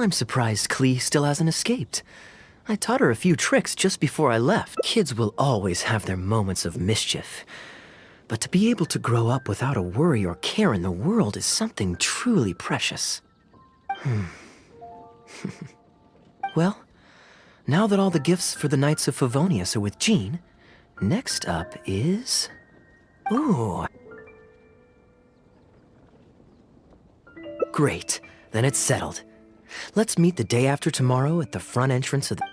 I'm surprised Klee still hasn't escaped. I taught her a few tricks just before I left. Kids will always have their moments of mischief. But to be able to grow up without a worry or care in the world is something truly precious. Well, now that all the gifts for the Knights of Favonius are with Jean, next up is... Ooh. Great, then it's settled. Let's meet the day after tomorrow at the front entrance of the...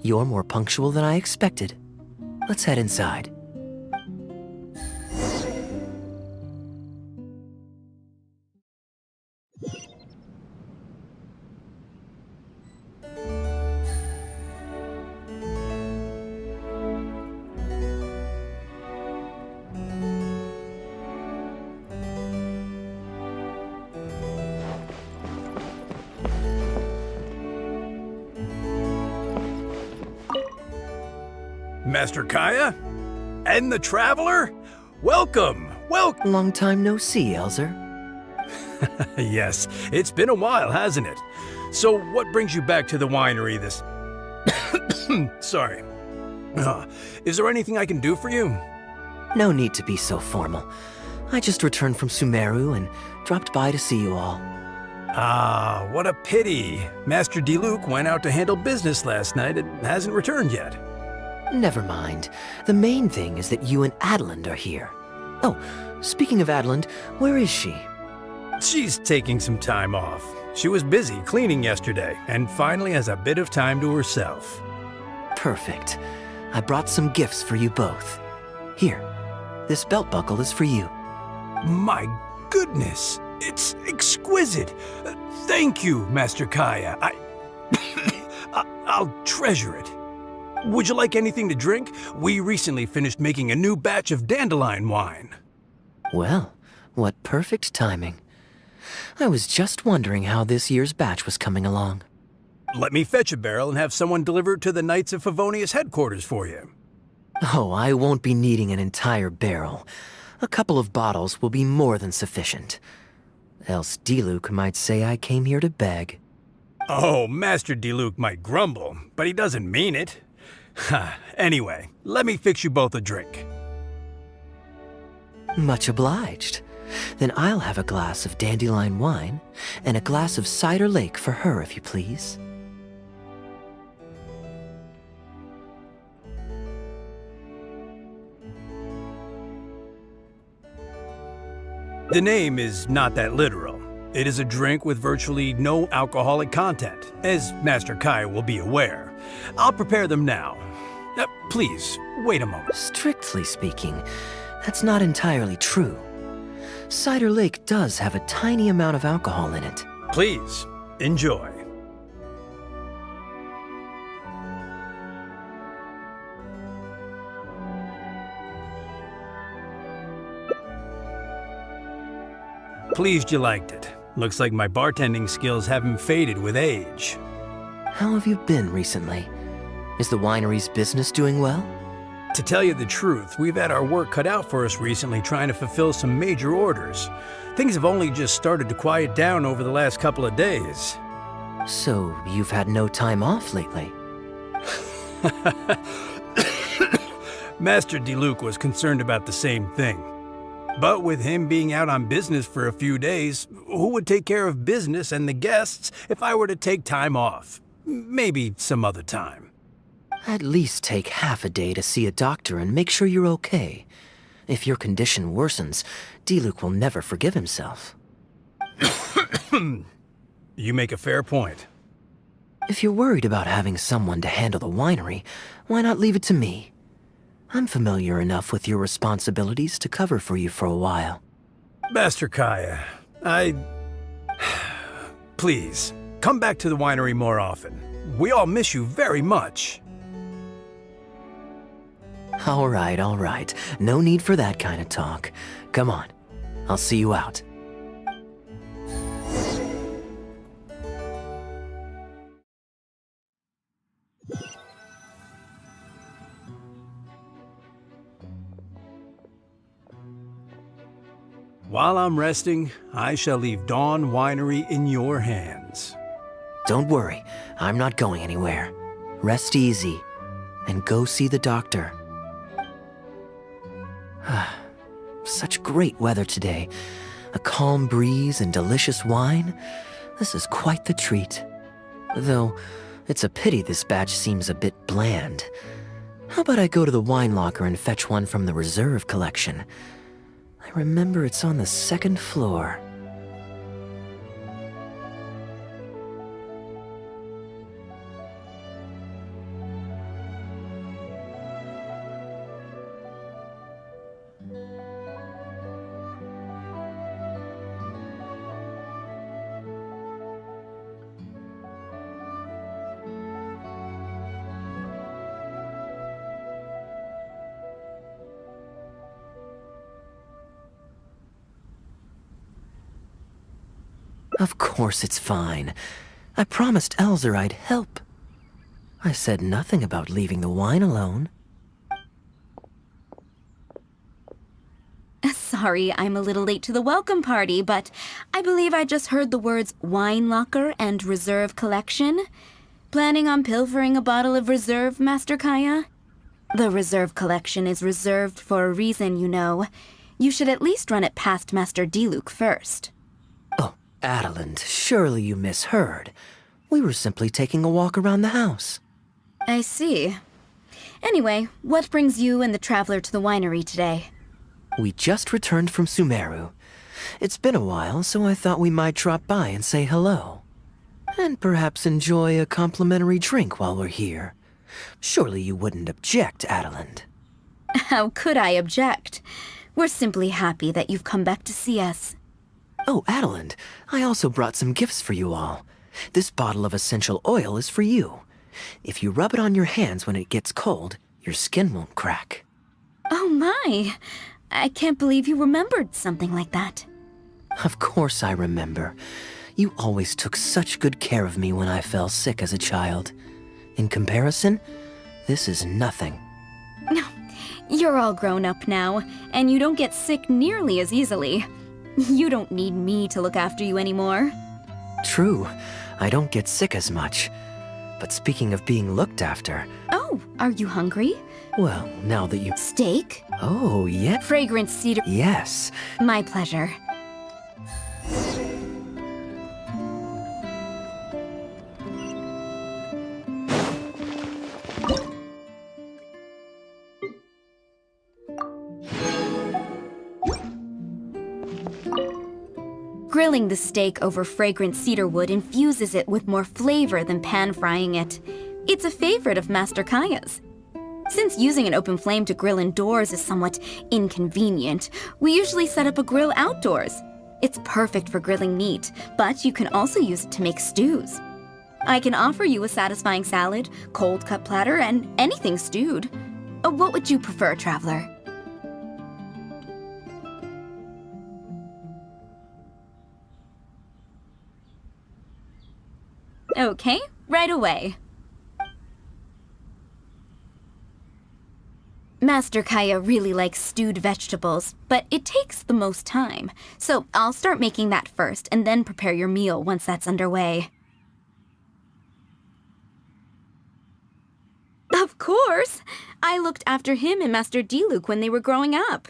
You're more punctual than I expected. Let's head inside. Master Kaya? And the Traveler? Welcome, welcome! Long time no see, Elzer. Yes, it's been a while, hasn't it? So what brings you back to the winery this... Sorry. Is there anything I can do for you? No need to be so formal. I just returned from Sumeru and dropped by to see you all. Ah, what a pity. Master Diluc went out to handle business last night and hasn't returned yet. Never mind. The main thing is that you and Adeland are here. Oh, speaking of Adeland, where is she? She's taking some time off. She was busy cleaning yesterday and finally has a bit of time to herself. Perfect. I brought some gifts for you both. Here, this belt buckle is for you. My goodness, it's exquisite. Thank you, Master Kaya. I'll treasure it. Would you like anything to drink? We recently finished making a new batch of dandelion wine. Well, what perfect timing. I was just wondering how this year's batch was coming along. Let me fetch a barrel and have someone deliver it to the Knights of Favonius headquarters for you. Oh, I won't be needing an entire barrel. A couple of bottles will be more than sufficient. Else Diluc might say I came here to beg. Oh, Master Diluc might grumble, but he doesn't mean it. Anyway, let me fix you both a drink. Much obliged. Then I'll have a glass of dandelion wine and a glass of cider lake for her, if you please. The name is not that literal. It is a drink with virtually no alcoholic content, as Master Kai will be aware. I'll prepare them now. Please, wait a moment. Strictly speaking, that's not entirely true. Cider Lake does have a tiny amount of alcohol in it. Please, enjoy. Pleased you liked it. Looks like my bartending skills haven't faded with age. How have you been recently? Is the winery's business doing well? To tell you the truth, we've had our work cut out for us recently trying to fulfill some major orders. Things have only just started to quiet down over the last couple of days. So, you've had no time off lately? Master Diluc was concerned about the same thing. But with him being out on business for a few days, who would take care of business and the guests if I were to take time off? Maybe some other time. At least take half a day to see a doctor and make sure you're okay. If your condition worsens, Diluc will never forgive himself. You make a fair point. If you're worried about having someone to handle the winery, why not leave it to me? I'm familiar enough with your responsibilities to cover for you for a while. Master Kaya, Please, come back to the winery more often. We all miss you very much. All right. No need for that kind of talk. Come on. I'll see you out. While I'm resting, I shall leave Dawn Winery in your hands. Don't worry. I'm not going anywhere. Rest easy. And go see the doctor. Such great weather today. A calm breeze and delicious wine. This is quite the treat. Though, it's a pity this batch seems a bit bland. How about I go to the wine locker and fetch one from the reserve collection? I remember it's on the second floor. Of course it's fine. I promised Elzer I'd help. I said nothing about leaving the wine alone. Sorry, I'm a little late to the welcome party, but I believe I just heard the words wine locker and reserve collection. Planning on pilfering a bottle of reserve, Master Kaya? The reserve collection is reserved for a reason, you know. You should at least run it past Master Diluc first. Oh, Adeland, surely you misheard. We were simply taking a walk around the house. I see. Anyway, what brings you and the traveler to the winery today? We just returned from Sumeru. It's been a while, so I thought we might drop by and say hello. And perhaps enjoy a complimentary drink while we're here. Surely you wouldn't object, Adeland. How could I object? We're simply happy that you've come back to see us. Oh, Adeland, I also brought some gifts for you all. This bottle of essential oil is for you. If you rub it on your hands when it gets cold, your skin won't crack. Oh my! I can't believe you remembered something like that. Of course I remember. You always took such good care of me when I fell sick as a child. In comparison, this is nothing. You're all grown up now, and you don't get sick nearly as easily. You don't need me to look after you anymore. True, I don't get sick as much. But speaking of being looked after... Oh, are you hungry? Well, now that you... Steak? Oh, yeah. Fragrant cedar? Yes. My pleasure. Grilling the steak over fragrant cedar wood infuses it with more flavor than pan-frying it. It's a favorite of Master Kaya's. Since using an open flame to grill indoors is somewhat inconvenient, we usually set up a grill outdoors. It's perfect for grilling meat, but you can also use it to make stews. I can offer you a satisfying salad, cold-cut platter, and anything stewed. What would you prefer, traveler? Okay, right away. Master Kaya really likes stewed vegetables, but it takes the most time. So I'll start making that first, and then prepare your meal once that's underway. Of course! I looked after him and Master Diluc when they were growing up.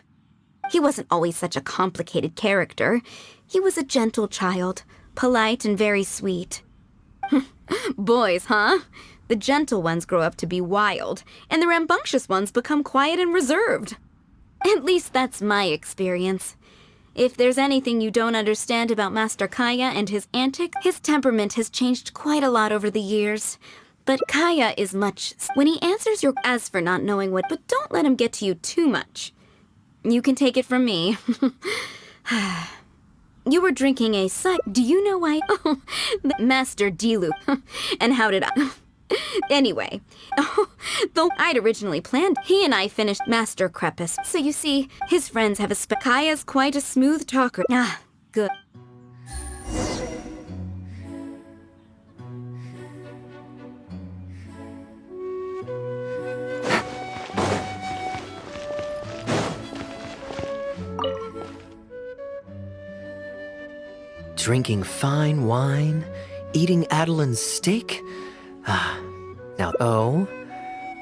He wasn't always such a complicated character. He was a gentle child, polite and very sweet. Boys, huh? The gentle ones grow up to be wild, and the rambunctious ones become quiet and reserved. At least that's my experience. If there's anything you don't understand about Master Kaya and his antics, his temperament has changed quite a lot over the years. But Kaya is much... When he answers your... As for not knowing what... But don't let him get to you too much. You can take it from me. You were drinking a Do you know why? Oh, Master Diluc. And how did I... Anyway, though I'd originally planned, he and I finished Master Crepus. So you see, his friends have a Kaya's quite a smooth talker. Ah, good. Drinking fine wine, eating Adeland's steak? Ah, now, oh,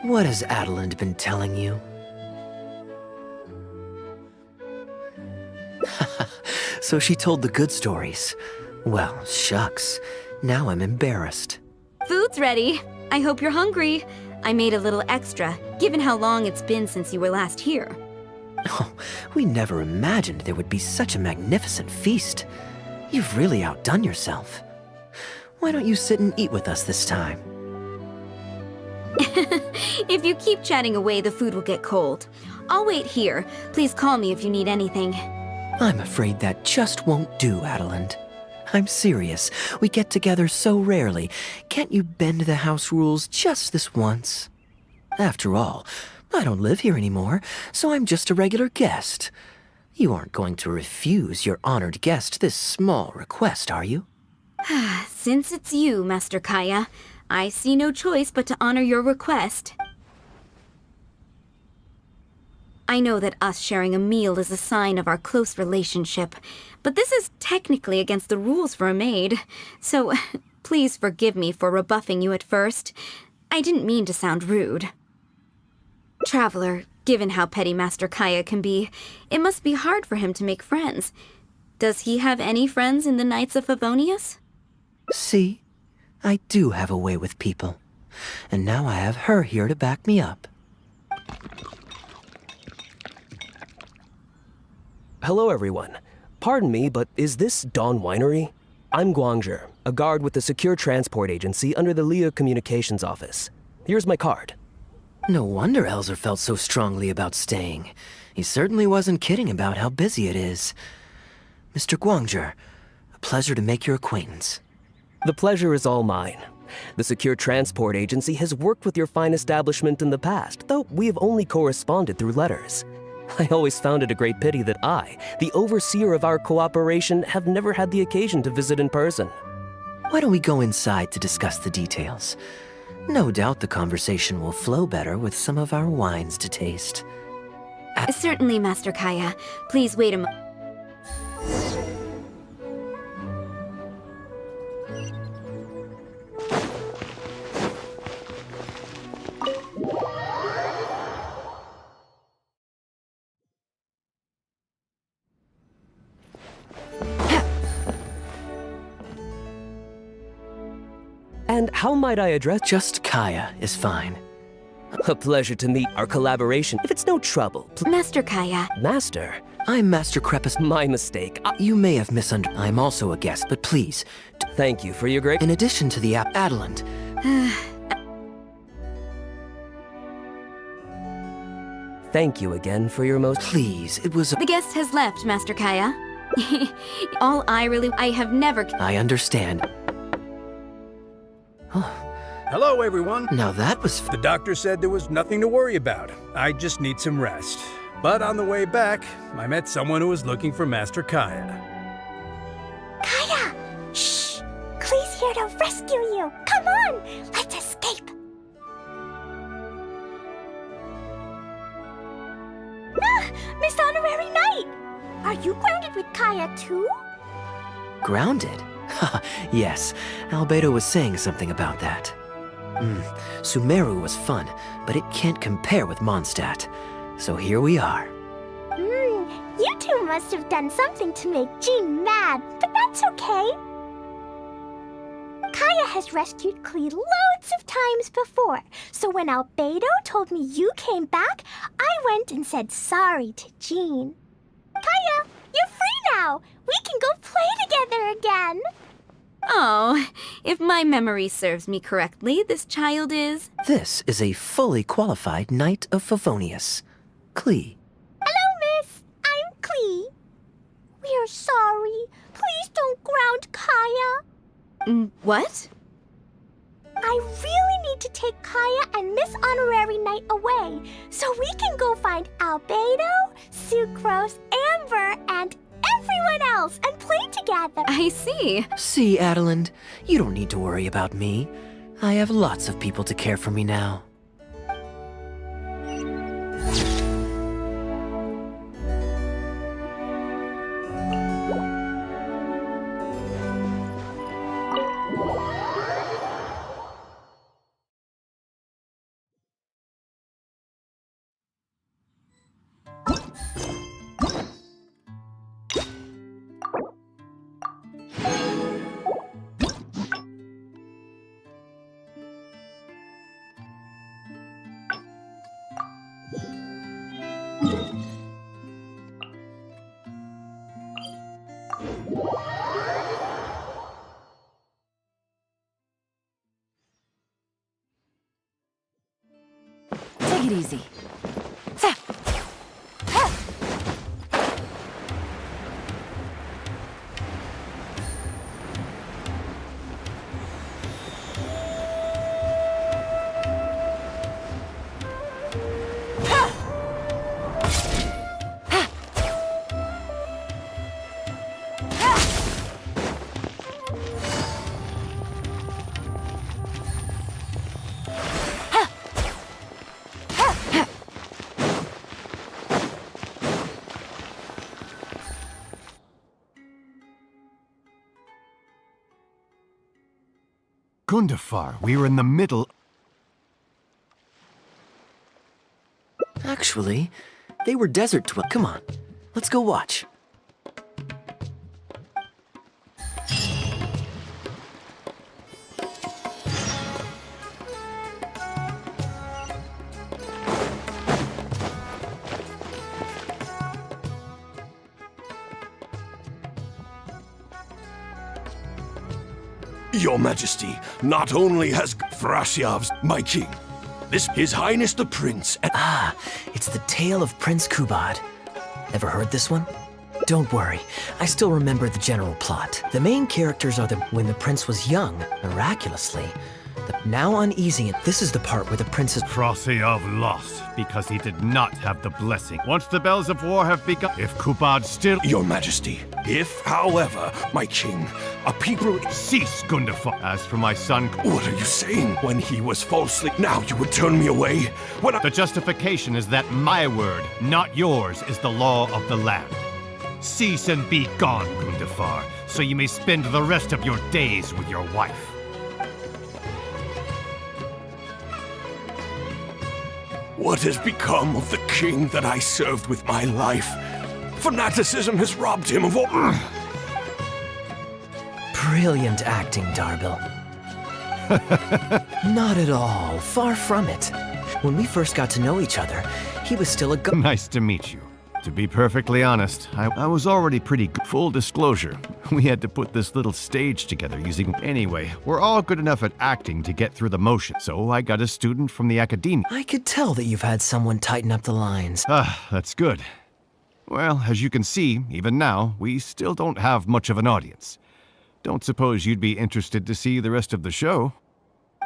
what has Adeland been telling you? So she told the good stories. Well, shucks, now I'm embarrassed. Food's ready. I hope you're hungry. I made a little extra, given how long it's been since you were last here. Oh, we never imagined there would be such a magnificent feast. You've really outdone yourself. Why don't you sit and eat with us this time? If you keep chatting away, the food will get cold. I'll wait here. Please call me if you need anything. I'm afraid that just won't do, Adeland. I'm serious. We get together so rarely. Can't you bend the house rules just this once? After all, I don't live here anymore, so I'm just a regular guest. You aren't going to refuse your honored guest this small request, are you? Since it's you, Master Kaya, I see no choice but to honor your request. I know that us sharing a meal is a sign of our close relationship, but this is technically against the rules for a maid, so please forgive me for rebuffing you at first. I didn't mean to sound rude. Traveler, given how petty Master Kaya can be, it must be hard for him to make friends. Does he have any friends in the Knights of Favonius? See, I do have a way with people. And now I have her here to back me up. Hello, everyone. Pardon me, but is this Dawn Winery? I'm Guangzhe, a guard with the Secure Transport Agency under the Leo Communications Office. Here's my card. No wonder Elzer felt so strongly about staying. He certainly wasn't kidding about how busy it is. Mr. Guangzhe, a pleasure to make your acquaintance. The pleasure is all mine. The Secure Transport Agency has worked with your fine establishment in the past, though we have only corresponded through letters. I always found it a great pity that I, the overseer of our cooperation, have never had the occasion to visit in person. Why don't we go inside to discuss the details? No doubt the conversation will flow better with some of our wines to taste. Certainly, Master Kaya. Please wait a moment. And how might I address? Just Kaya is fine. A pleasure to meet. Our collaboration. If it's no trouble, Master Kaya. Master. I'm Master Krepus. My mistake. You may have misunderstood. I'm also a guest, but please. Thank you for your great. In addition to the Adelant. Thank you again for your most. Please, it was. The guest has left, Master Kaya. I have never. I understand. Hello, everyone. Now that was. The doctor said there was nothing to worry about. I just need some rest. But on the way back, I met someone who was looking for Master Kaya. Kaya! Shh! Klee's here to rescue you! Come on! Let's escape! Ah! Miss Honorary Knight! Are you grounded with Kaya too? Grounded? Yes, Albedo was saying something about that. Sumeru was fun, but it can't compare with Mondstadt. So here we are. You two must have done something to make Jean mad, but that's okay. Kaya has rescued Klee loads of times before, so when Albedo told me you came back, I went and said sorry to Jean. Kaya, you're free now! We can go play together again! Oh, if my memory serves me correctly, this child is... This is a fully qualified Knight of Favonius. Klee. Hello, miss. I'm Klee. We're sorry. Please don't ground Kaya. What? I really need to take Kaya and Miss Honorary Knight away so we can go find Albedo, Sucrose, Amber, and everyone else and play together. I see. See, Adeland, you don't need to worry about me. I have lots of people to care for me now. Take it easy. Gundafar, we were in the middle... Actually, they were desert Come on, let's go watch. Your Majesty, not only has Thrasiav's my king, His Highness the Prince, and It's the tale of Prince Kubad. Ever heard this one? Don't worry, I still remember the general plot. The main characters are when the prince was young, miraculously. Now uneasy, this is the part where the princess... Thrasiav lost because he did not have the blessing. Once the bells of war have begun, if Kubad still... Your Majesty, if, however, my king, a people... Cease, Gundafar. As for my son... What are you saying? When he was falsely... Now you would turn me away? When I... The justification is that my word, not yours, is the law of the land. Cease and be gone, Gundafar, so you may spend the rest of your days with your wife. What has become of the king that I served with my life? Fanaticism has robbed him of all... Brilliant acting, Darbil. Not at all. Far from it. When we first got to know each other, he was still a Nice to meet you. To be perfectly honest, I was already pretty good. Full disclosure, we had to put this little stage together using... Anyway, we're all good enough at acting to get through the motion, so I got a student from the academia. I could tell that you've had someone tighten up the lines. That's good. Well, as you can see, even now, we still don't have much of an audience. Don't suppose you'd be interested to see the rest of the show?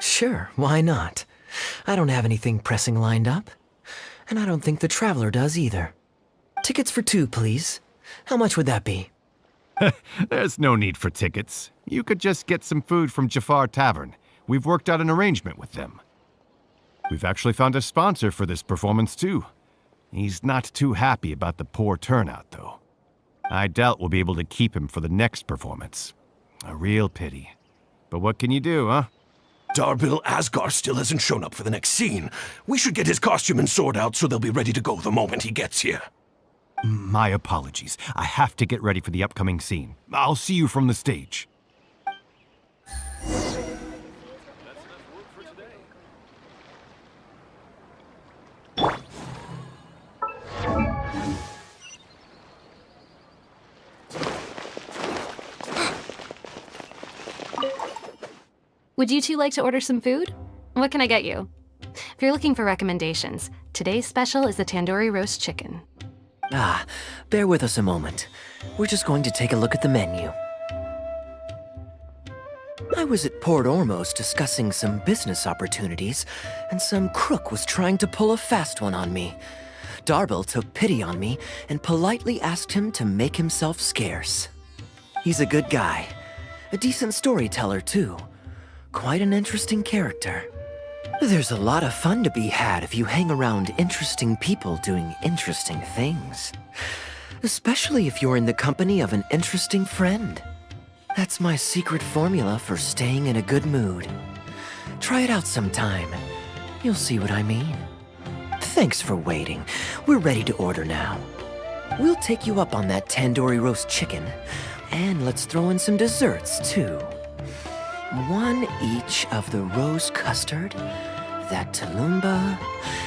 Sure, why not? I don't have anything pressing lined up. And I don't think the Traveler does either. Tickets for 2, please. How much would that be? There's no need for tickets. You could just get some food from Jafar Tavern. We've worked out an arrangement with them. We've actually found a sponsor for this performance, too. He's not too happy about the poor turnout, though. I doubt we'll be able to keep him for the next performance. A real pity. But what can you do, huh? Darbil Asgar still hasn't shown up for the next scene. We should get his costume and sword out so they'll be ready to go the moment he gets here. My apologies. I have to get ready for the upcoming scene. I'll see you from the stage. Would you two like to order some food? What can I get you? If you're looking for recommendations, today's special is the tandoori roast chicken. Bear with us a moment. We're just going to take a look at the menu. I was at Port Ormos discussing some business opportunities, and some crook was trying to pull a fast one on me. Darbil took pity on me and politely asked him to make himself scarce. He's a good guy. A decent storyteller, too. Quite an interesting character. There's a lot of fun to be had if you hang around interesting people doing interesting things. Especially if you're in the company of an interesting friend. That's my secret formula for staying in a good mood. Try it out sometime. You'll see what I mean. Thanks for waiting. We're ready to order now. We'll take you up on that tandoori roast chicken. And let's throw in some desserts, too. 1 each of the rose custard, that talumba,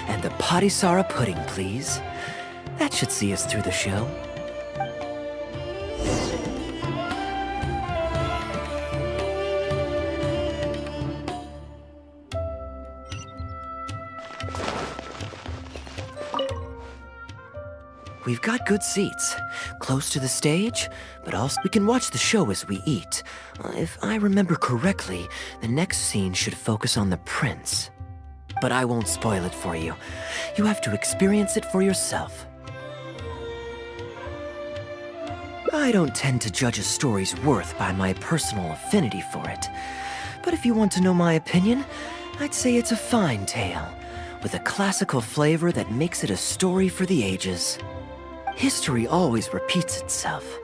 and the patisara pudding, please. That should see us through the show. We've got good seats, close to the stage, but also we can watch the show as we eat. If I remember correctly, the next scene should focus on the prince. But I won't spoil it for you. You have to experience it for yourself. I don't tend to judge a story's worth by my personal affinity for it. But if you want to know my opinion, I'd say it's a fine tale, with a classical flavor that makes it a story for the ages. History always repeats itself.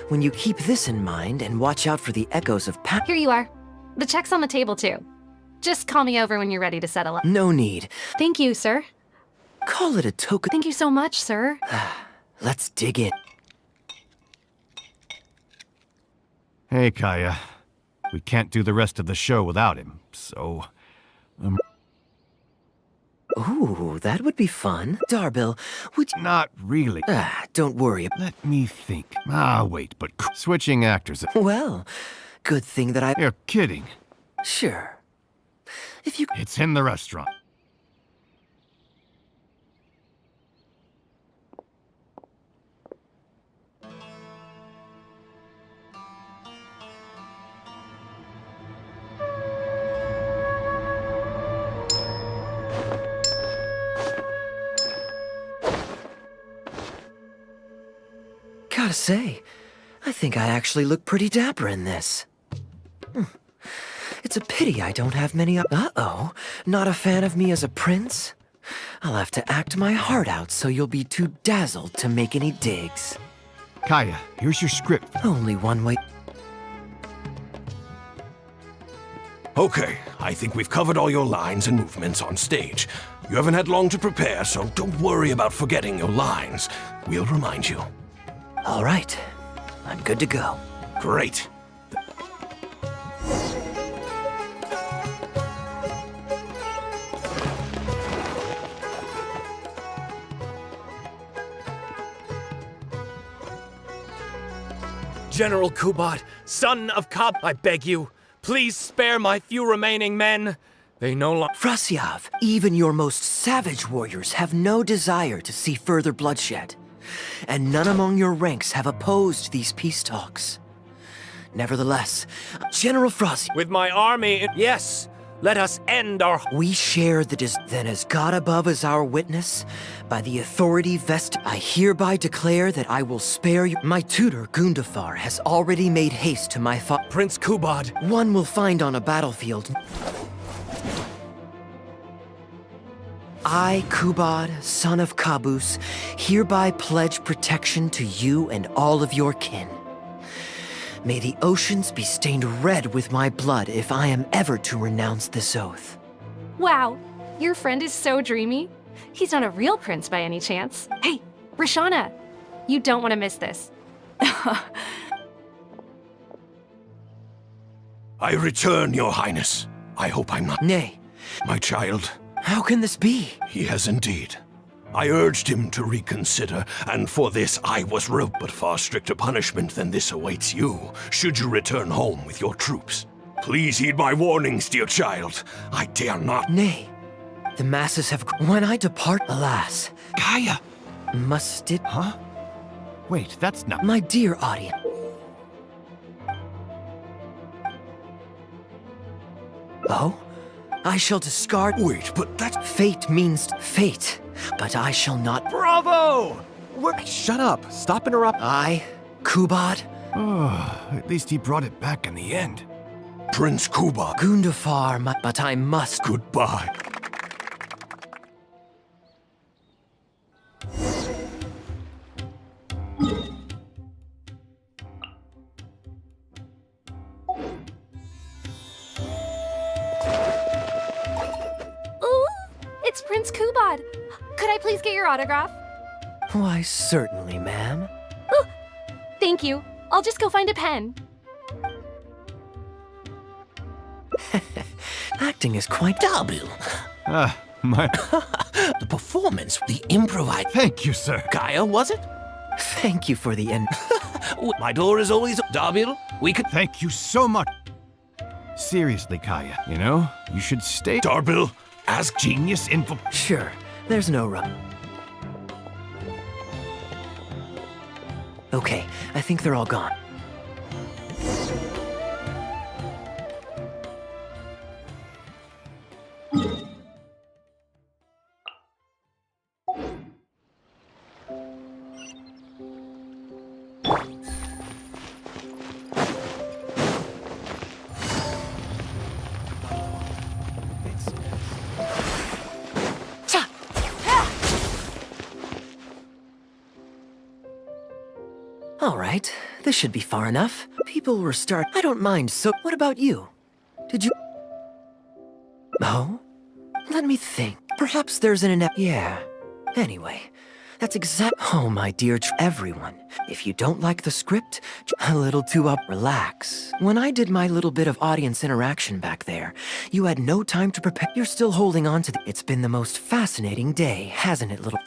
When you keep this in mind and watch out for the echoes of past... Here you are. The check's on the table, too. Just call me over when you're ready to settle up. No need. Thank you, sir. Call it a token... Thank you so much, sir. Let's dig in. Hey, Kaya. We can't do the rest of the show without him, so... Ooh, that would be fun. Darbil, would you... Not really. Don't worry. Let me think. Wait, but switching actors... Well, Good thing that I... You're kidding. Sure. If you... It's in the restaurant. Gotta say, I think I actually look pretty dapper in this. It's a pity I don't have many... Uh-oh, not a fan of me as a prince? I'll have to act my heart out so you'll be too dazzled to make any digs. Kaya, here's your script. Only one way... Okay, I think we've covered all your lines and movements on stage. You haven't had long to prepare, so don't worry about forgetting your lines. We'll remind you. All right, I'm good to go. Great. General Kubat, son of Kab, I beg you, please spare my few remaining men. They no longer... Frasyav, even your most savage warriors have no desire to see further bloodshed. And none among your ranks have opposed these peace talks. Nevertheless, General Frasyav... With my army, yes, let us end our... We share the then as God above is our witness, by the authority vested, I hereby declare that I will spare you. My tutor, Gundafar, has already made haste to my Prince Kubad. One will find on a battlefield. I, Kubad, son of Kabus, hereby pledge protection to you and all of your kin. May the oceans be stained red with my blood if I am ever to renounce this oath. Wow, your friend is so dreamy. He's not a real prince by any chance. Hey, Rashana, you don't want to miss this. I return, Your Highness. I hope I'm not... Nay. My child. How can this be? He has indeed. I urged him to reconsider, and for this I was roped. But far stricter punishment than this awaits you, should you return home with your troops. Please heed my warnings, dear child. I dare not... Nay. The masses have... When I depart, alas... Kaya! Must it... Huh? Wait, that's not... My dear audience... Oh? I shall discard... Wait, but that's... Fate means fate, but I shall not... Bravo! Shut up! Stop interrupting. I, Kubad... Oh, at least he brought it back in the end. Prince Kuba. Gundafar, but I must... Goodbye. Ooh, it's Prince Kubad. Could I please get your autograph? Why, certainly, ma'am. Ooh, thank you. I'll just go find a pen. Acting is quite double. My... The performance, the improvised. Thank you, sir. Kaya, was it? Thank you for the end. My door is always Darbil. We could. Thank you so much. Seriously, Kaya, you know, you should stay... Darbil, Ask genius info... Sure, there's no rub. Okay, I think they're all gone. All right, this should be far enough. People were I don't mind, so what about you? Did you... Oh? Let me think. Perhaps there's Yeah. Anyway, that's Oh, my dear everyone. If you don't like the script, a little too relax. When I did my little bit of audience interaction back there, you had no time to prepare. You're still holding on to It's been the most fascinating day, hasn't it, little...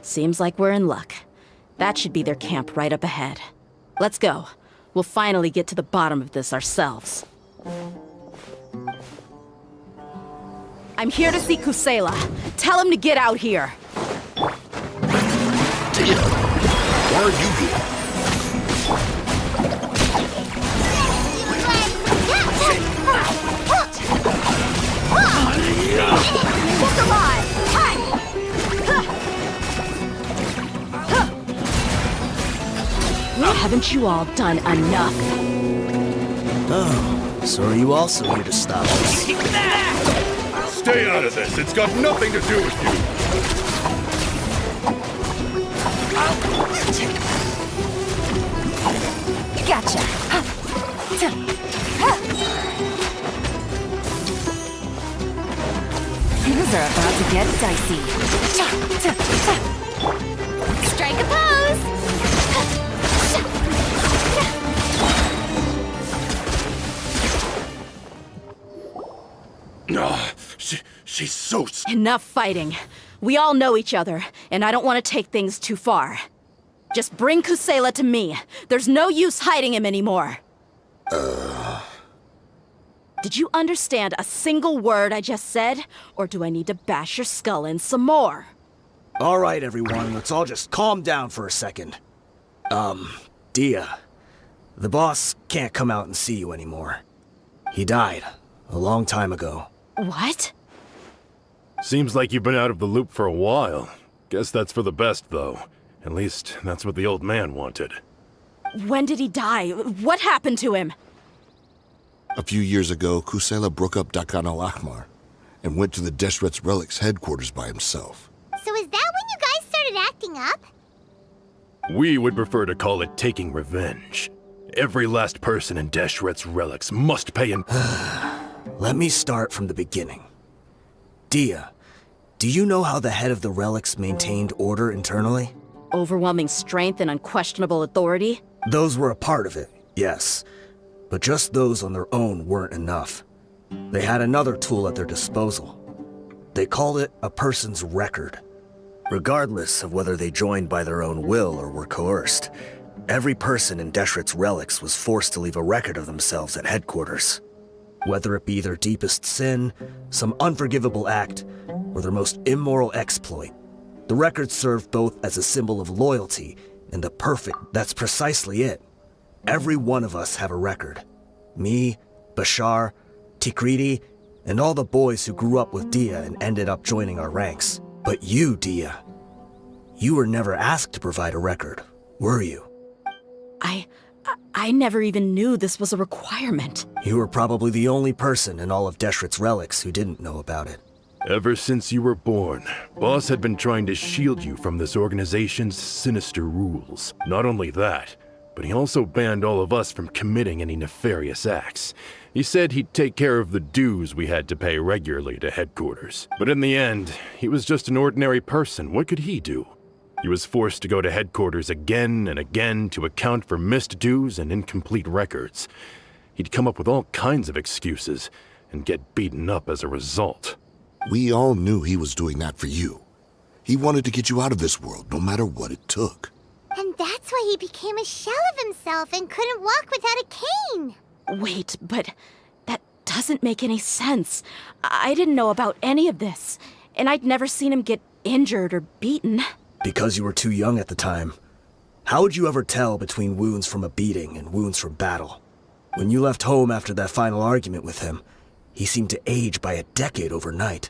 Seems like we're in luck. That should be their camp right up ahead. Let's go. We'll finally get to the bottom of this ourselves. I'm here to see Kusela. Tell him to get out here. Dear, why are you here? Look alive! Haven't you all done enough? Oh, so are you also here to stop us? Stay out of this. It's got nothing to do with you. Gotcha. Things are about to get dicey. Strike a pose! She's so... Enough fighting. We all know each other, and I don't want to take things too far. Just bring Kusela to me. There's no use hiding him anymore. Did you understand a single word I just said? Or do I need to bash your skull in some more? All right, everyone, let's all just calm down for a second. Dia, the boss can't come out and see you anymore. He died a long time ago. What? Seems like you've been out of the loop for a while. Guess that's for the best, though. At least, that's what the old man wanted. When did he die? What happened to him? A few years ago, Kusela broke up Dakan al-Ahmar and went to the Deshret's Relics headquarters by himself. So is that when you guys started acting up? We would prefer to call it taking revenge. Every last person in Deshret's Relics must pay in... Let me start from the beginning. Dia, do you know how the head of the Relics maintained order internally? Overwhelming strength and unquestionable authority? Those were a part of it, yes. But just those on their own weren't enough. They had another tool at their disposal. They called it a person's record. Regardless of whether they joined by their own will or were coerced, every person in Deshret's Relics was forced to leave a record of themselves at headquarters. Whether it be their deepest sin, some unforgivable act, or their most immoral exploit, the record served both as a symbol of loyalty and the perfect... That's precisely it. Every one of us have a record. Me, Bashar, Tikriti, and all the boys who grew up with Dia and ended up joining our ranks. But you, Dia, you were never asked to provide a record, were you? I never even knew this was a requirement. You were probably the only person in all of Deshret's Relics who didn't know about it. Ever since you were born, Boss had been trying to shield you from this organization's sinister rules. Not only that, but he also banned all of us from committing any nefarious acts. He said he'd take care of the dues we had to pay regularly to headquarters. But in the end, he was just an ordinary person. What could he do? He was forced to go to headquarters again and again to account for missed dues and incomplete records. He'd come up with all kinds of excuses and get beaten up as a result. We all knew he was doing that for you. He wanted to get you out of this world, no matter what it took. And that's why he became a shell of himself and couldn't walk without a cane. Wait, but that doesn't make any sense. I didn't know about any of this, and I'd never seen him get injured or beaten. Because you were too young at the time. How would you ever tell between wounds from a beating and wounds from battle? When you left home after that final argument with him, he seemed to age by a decade overnight.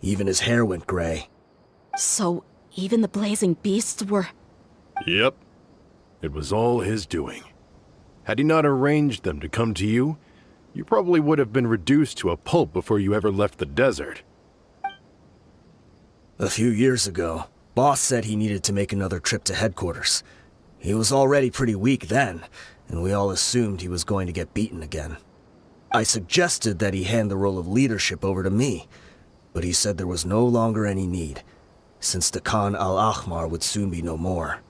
Even his hair went gray. So, even the blazing beasts were... Yep. It was all his doing. Had he not arranged them to come to you, you probably would have been reduced to a pulp before you ever left the desert. A few years ago, Boss said he needed to make another trip to headquarters. He was already pretty weak then, and we all assumed he was going to get beaten again. I suggested that he hand the role of leadership over to me, but he said there was no longer any need, since the Khan al-Ahmar would soon be no more.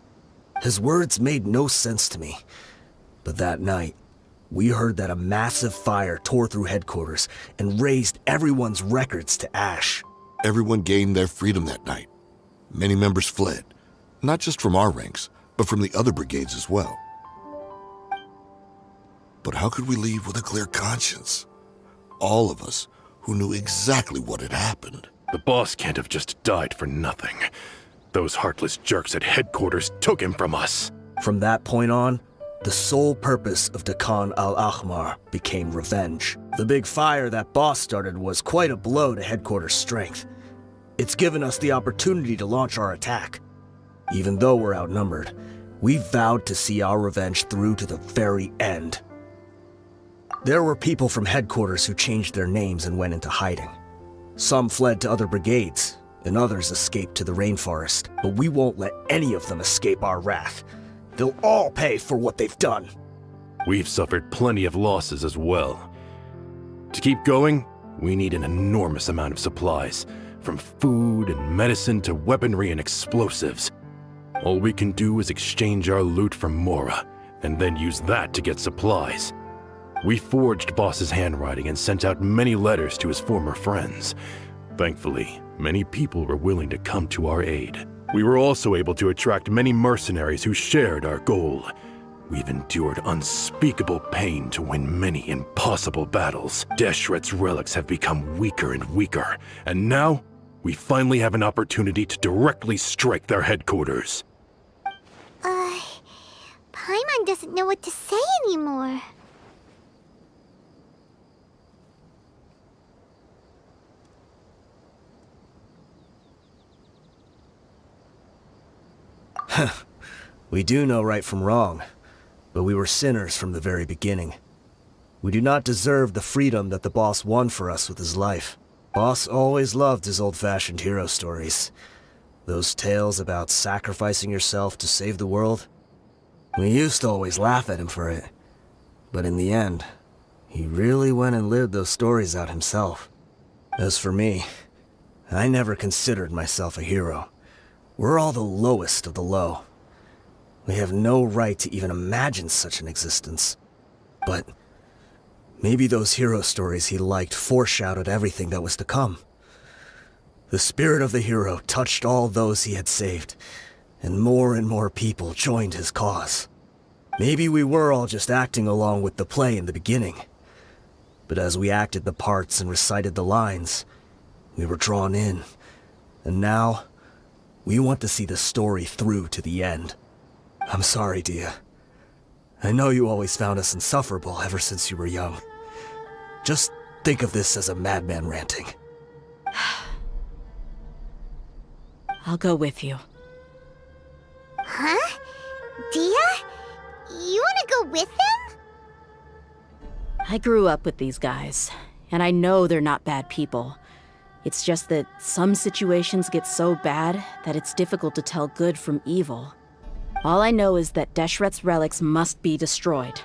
His words made no sense to me, but that night, we heard that a massive fire tore through headquarters and razed everyone's records to ash. Everyone gained their freedom that night. Many members fled, not just from our ranks, but from the other brigades as well. But how could we leave with a clear conscience? All of us who knew exactly what had happened. The boss can't have just died for nothing. Those heartless jerks at headquarters took him from us. From that point on, the sole purpose of Dakan al-Ahmar became revenge. The big fire that boss started was quite a blow to headquarters' strength. It's given us the opportunity to launch our attack. Even though we're outnumbered, we vowed to see our revenge through to the very end. There were people from headquarters who changed their names and went into hiding. Some fled to other brigades, and others escaped to the rainforest. But we won't let any of them escape our wrath. They'll all pay for what they've done. We've suffered plenty of losses as well. To keep going, we need an enormous amount of supplies, from food and medicine to weaponry and explosives. All we can do is exchange our loot from Mora, and then use that to get supplies. We forged Boss's handwriting and sent out many letters to his former friends. Thankfully, many people were willing to come to our aid. We were also able to attract many mercenaries who shared our goal. We've endured unspeakable pain to win many impossible battles. Deshret's relics have become weaker and weaker, and now we finally have an opportunity to directly strike their headquarters. Paimon doesn't know what to say anymore. We do know right from wrong, but we were sinners from the very beginning. We do not deserve the freedom that the boss won for us with his life. Boss always loved his old-fashioned hero stories. Those tales about sacrificing yourself to save the world. We used to always laugh at him for it. But in the end, he really went and lived those stories out himself. As for me, I never considered myself a hero. We're all the lowest of the low. We have no right to even imagine such an existence. But maybe those hero stories he liked foreshadowed everything that was to come. The spirit of the hero touched all those he had saved, and more people joined his cause. Maybe we were all just acting along with the play in the beginning. But as we acted the parts and recited the lines, we were drawn in. And now, we want to see the story through to the end. I'm sorry, Dia. I know you always found us insufferable ever since you were young. Just think of this as a madman ranting. I'll go with you. Huh? Dia? You wanna go with them? I grew up with these guys, and I know they're not bad people. It's just that some situations get so bad that it's difficult to tell good from evil. All I know is that Deshret's relics must be destroyed.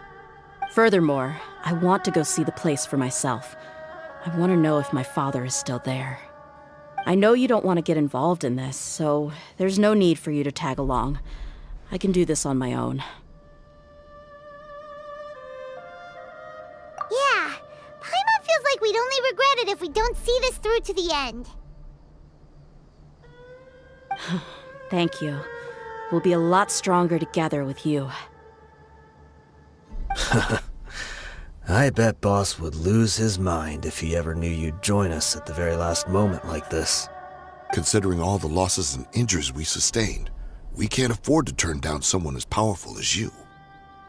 Furthermore, I want to go see the place for myself. I want to know if my father is still there. I know you don't want to get involved in this, so there's no need for you to tag along. I can do this on my own. Yeah, Paimon feels like we'd only regret it if we don't see this through to the end. Thank you. We'll be a lot stronger together with you. I bet Boss would lose his mind if he ever knew you'd join us at the very last moment like this. Considering all the losses and injuries we sustained, we can't afford to turn down someone as powerful as you.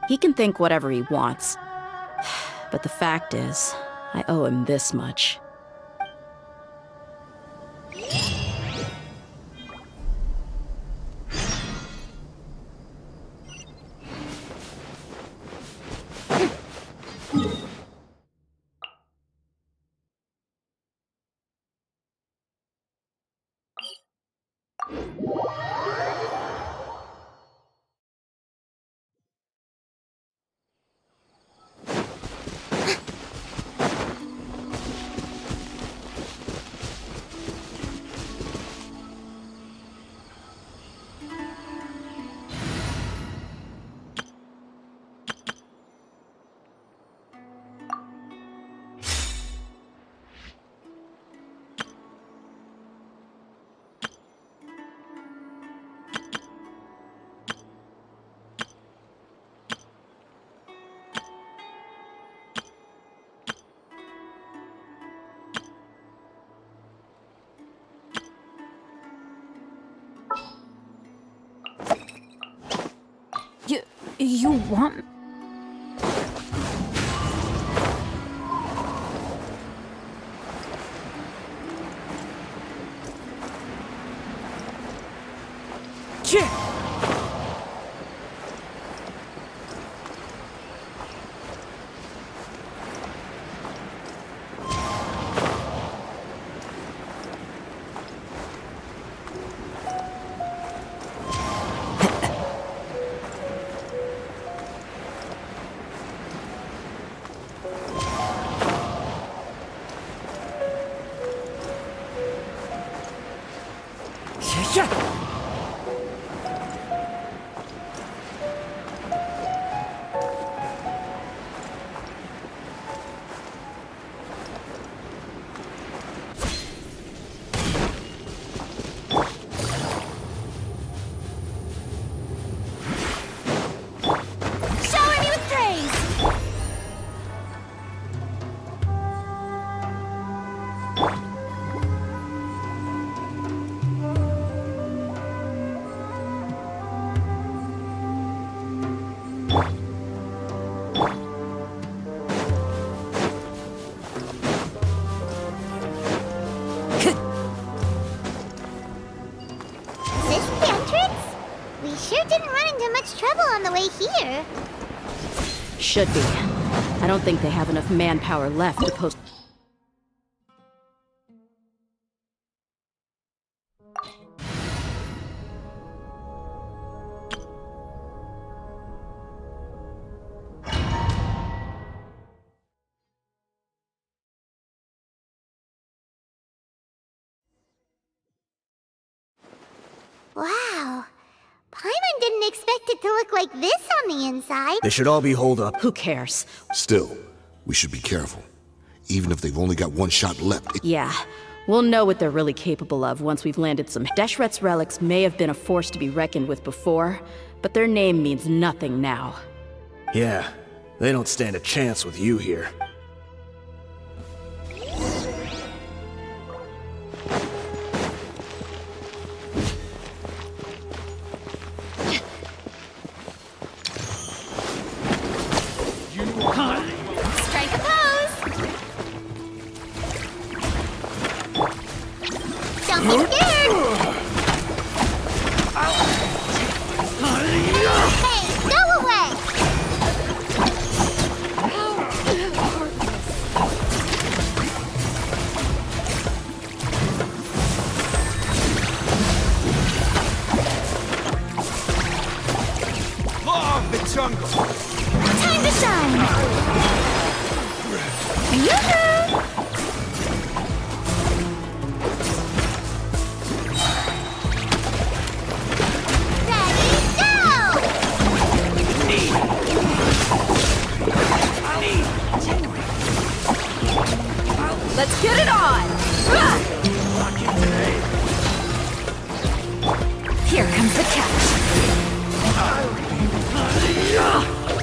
He can think whatever he wants. But the fact is, I owe him this much. you want? Shower me with praise! Is this the entrance? We sure didn't run into much trouble on the way here. Should be. I don't think they have enough manpower left to post. Wow. Paimon didn't expect it to look like this on the inside. They should all be holed up. Who cares? Still, we should be careful. Even if they've only got one shot left, Yeah. We'll know what they're really capable of once we've landed some. Deshret's relics may have been a force to be reckoned with before, but their name means nothing now. Yeah, they don't stand a chance with you here. Strike a pose! Don't be scared! Hey, go away! Law of the jungle! Time to shine! Yoo-hoo! Ready, go! Let's get it on! Here comes the catch.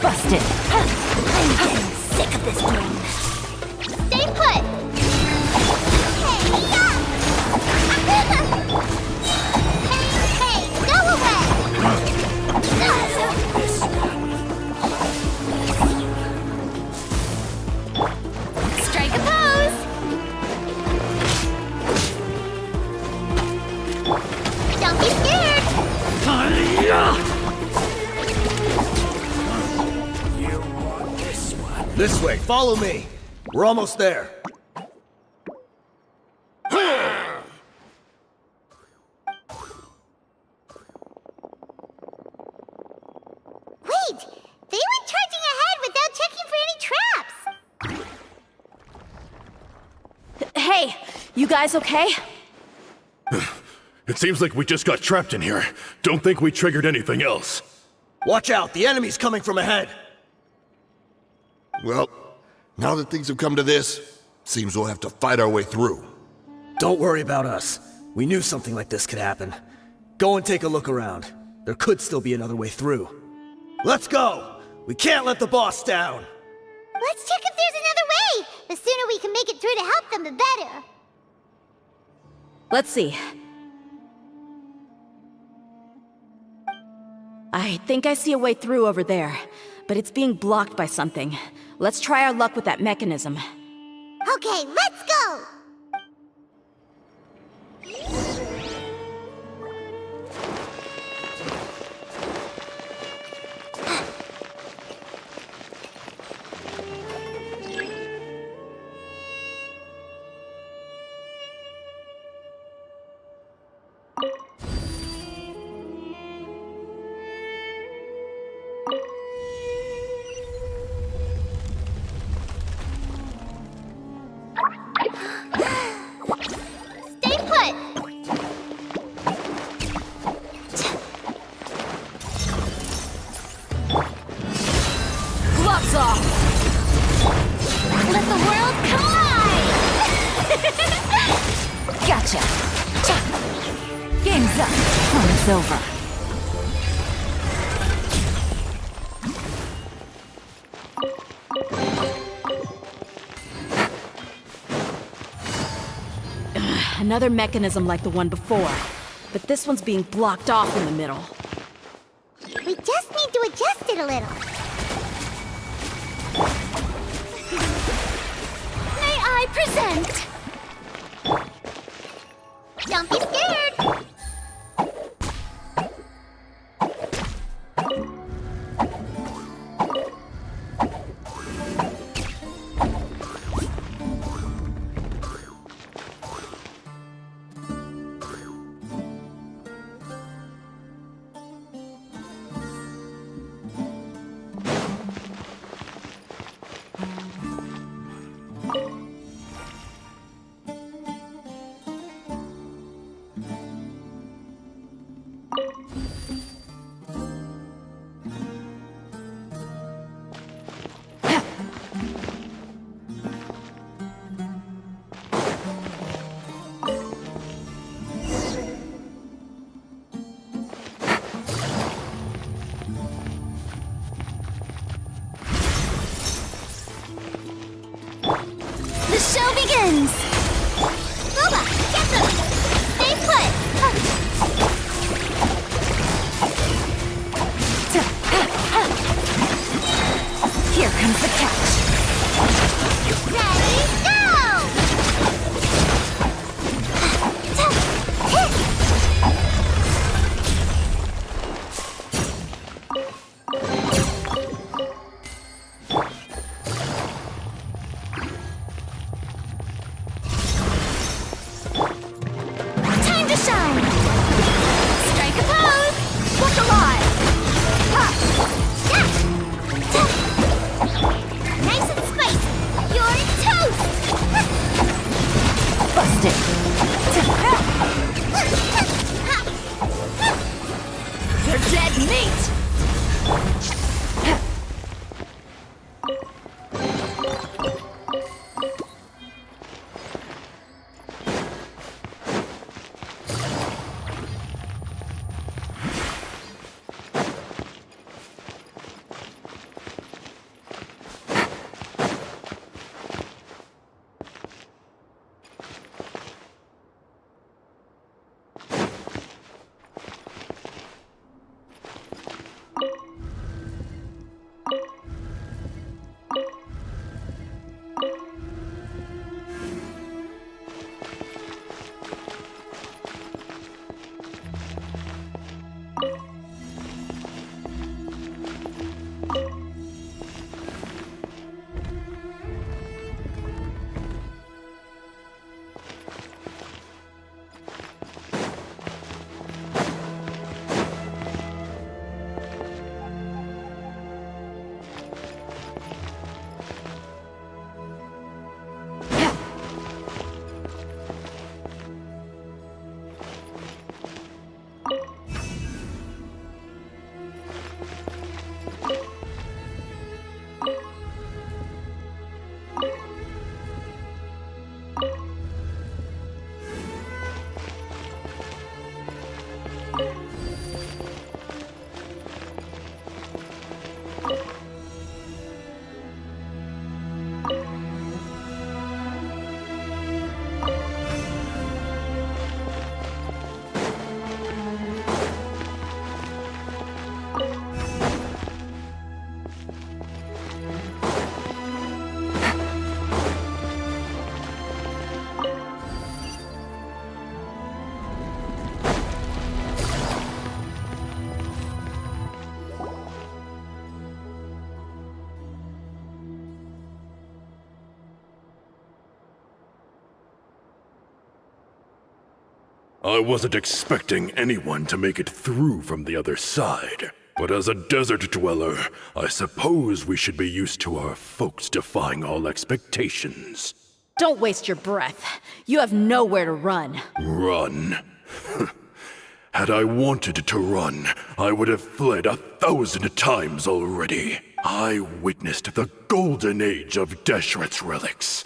Busted. I'm getting sick of this game. Stay put! Hey, yeah! Hey, go away! Strike a pose! Don't be scared! This way, follow me. We're almost there. Wait! They went charging ahead without checking for any traps! Hey, you guys okay? It seems like we just got trapped in here. Don't think we triggered anything else. Watch out, the enemy's coming from ahead. well, now that things have come to this, seems we'll have to fight our way through. Don't worry about us. We knew something like this could happen. Go and take a look around. There could still be another way through. Let's go! We can't let the boss down! Let's check if there's another way! The sooner we can make it through to help them, the better! Let's see. I think I see a way through over there, but it's being blocked by something. Let's try our luck with that mechanism. Okay, let's go! Stay put! Gloves off! Let the world collide! Gotcha! Game's up. Fun's over. Another mechanism like the one before, but this one's being blocked off in the middle. We just need to adjust it a little. May I present? Don't be scared! The show begins! Booba, get them! Stay put! Here comes the catch. Ready, go! Time to shine! Strike a pose! Look alive! Ha! Yeah! Nice and spicy! You're toast! Busted. They're dead meat! I wasn't expecting anyone to make it through from the other side. But as a desert dweller, I suppose we should be used to our folks defying all expectations. Don't waste your breath. You have nowhere to run. Run? Had I wanted to run, I would have fled 1,000 times already. I witnessed the golden age of Deshret's relics.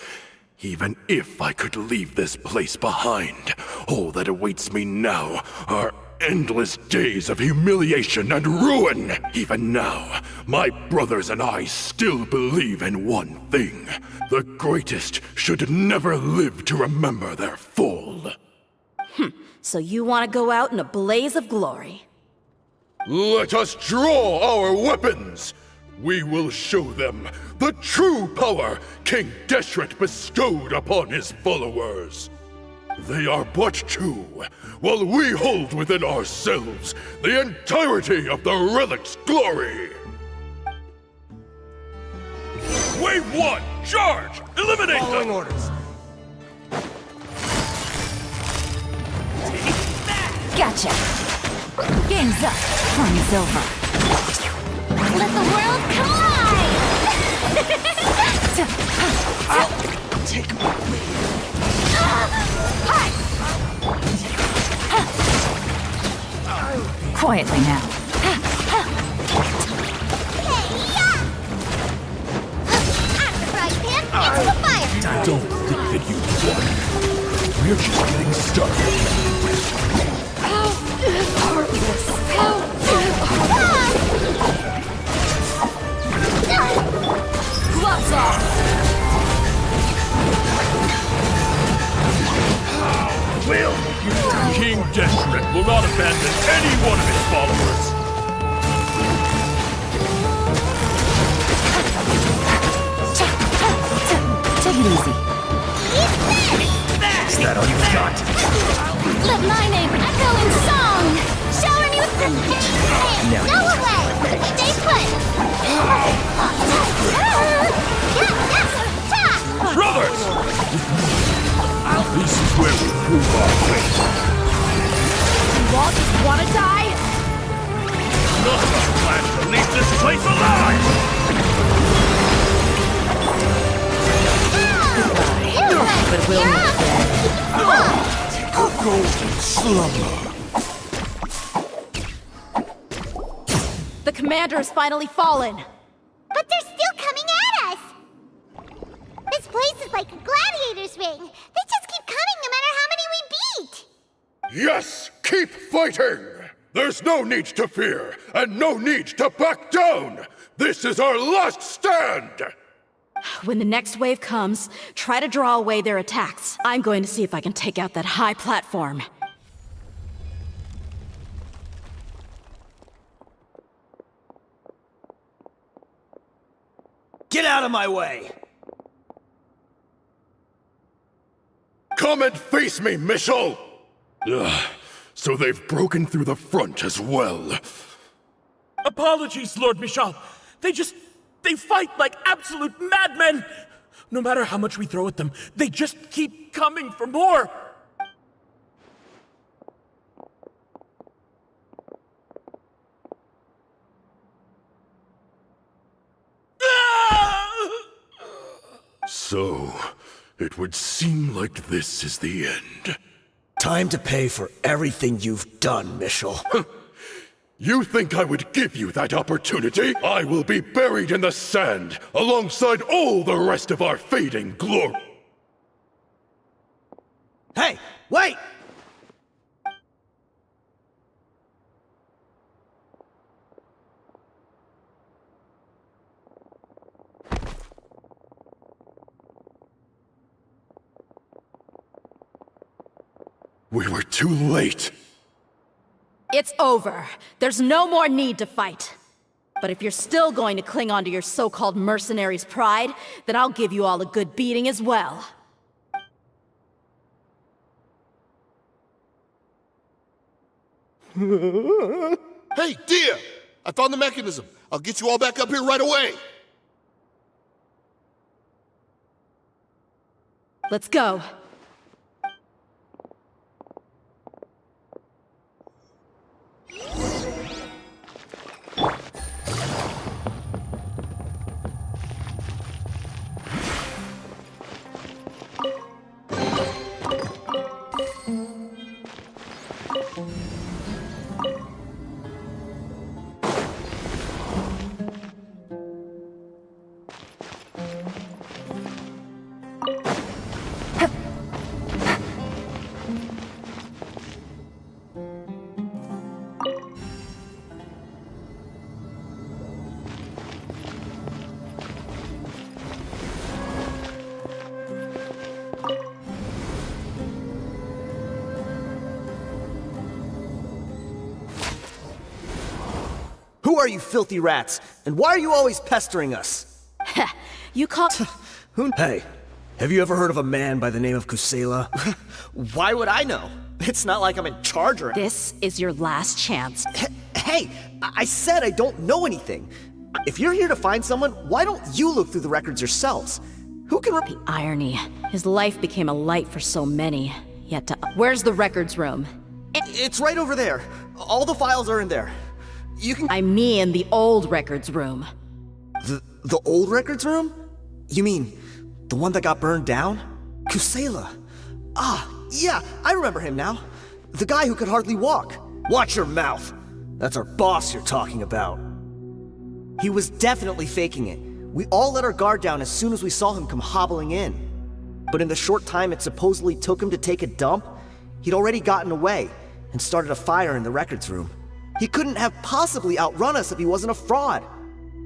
Even if I could leave this place behind, all that awaits me now are endless days of humiliation and ruin. Even now, my brothers and I still believe in one thing. The greatest should never live to remember their fall. So you want to go out in a blaze of glory? Let us draw our weapons! We will show them the true power King Deshret bestowed upon his followers. They are but two, while we hold within ourselves the entirety of the relic's glory. Wave 1, charge! Eliminate Following them! orders. Gotcha. Game's up. Fun's over. Let the world collide! Take my Quietly now. I don't think that you won. We're just getting started. Gloves off! King Deshret will not abandon any one of his followers. Take it easy. Is that all you got? Let my name echo in song! Shower me with precipitation! Go away! Stay put! Brothers! This is where we prove our faith. You all just want to die? None of us plan to leave this place alive! But we'll meet again. A golden slumber. The commander has finally fallen. But they're still coming at us! This place is like a gladiator's ring. They just keep coming no matter how many we beat! Yes, keep fighting! There's no need to fear, and no need to back down! This is our last stand! When the next wave comes, try to draw away their attacks. I'm going to see if I can take out that high platform. Get out of my way! Come and face me, Michel! Ugh, so they've broken through the front as well. Apologies, Lord Michal. They fight like absolute madmen! No matter how much we throw at them, they just keep coming for more! So, it would seem like this is the end. Time to pay for everything you've done, Michel. You think I would give you that opportunity? I will be buried in the sand, alongside all the rest of our fading glory. Hey, wait! We were too late. It's over. There's no more need to fight. But if you're still going to cling on to your so-called mercenary's pride, then I'll give you all a good beating as well. Hey, dear! I found the mechanism. I'll get you all back up here right away. Let's go. Who are you filthy rats? And why are you always pestering us? You call... Hey, have you ever heard of a man by the name of Kusela? Why would I know? It's not like I'm in charge or... This is your last chance. Hey, I said I don't know anything. If you're here to find someone, why don't you look through the records yourselves? Who can... The irony. His life became a light for so many, yet to... Where's the records room? It's right over there. All the files are in there. You can... I mean the old records room. The old records room? You mean the one that got burned down? Kusela. Ah, yeah, I remember him now. The guy who could hardly walk. Watch your mouth. That's our boss you're talking about. He was definitely faking it. We all let our guard down as soon as we saw him come hobbling in. But in the short time it supposedly took him to take a dump, he'd already gotten away and started a fire in the records room. He couldn't have possibly outrun us if he wasn't a fraud.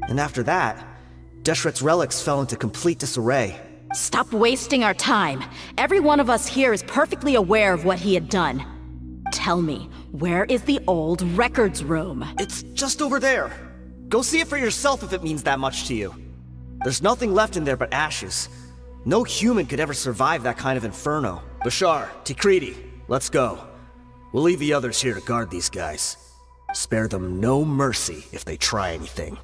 And after that, Deshret's relics fell into complete disarray. Stop wasting our time. Every one of us here is perfectly aware of what he had done. Tell me, where is the old records room? It's just over there. Go see it for yourself if it means that much to you. There's nothing left in there but ashes. No human could ever survive that kind of inferno. Bashar, Tikriti, let's go. We'll leave the others here to guard these guys. Spare them no mercy if they try anything.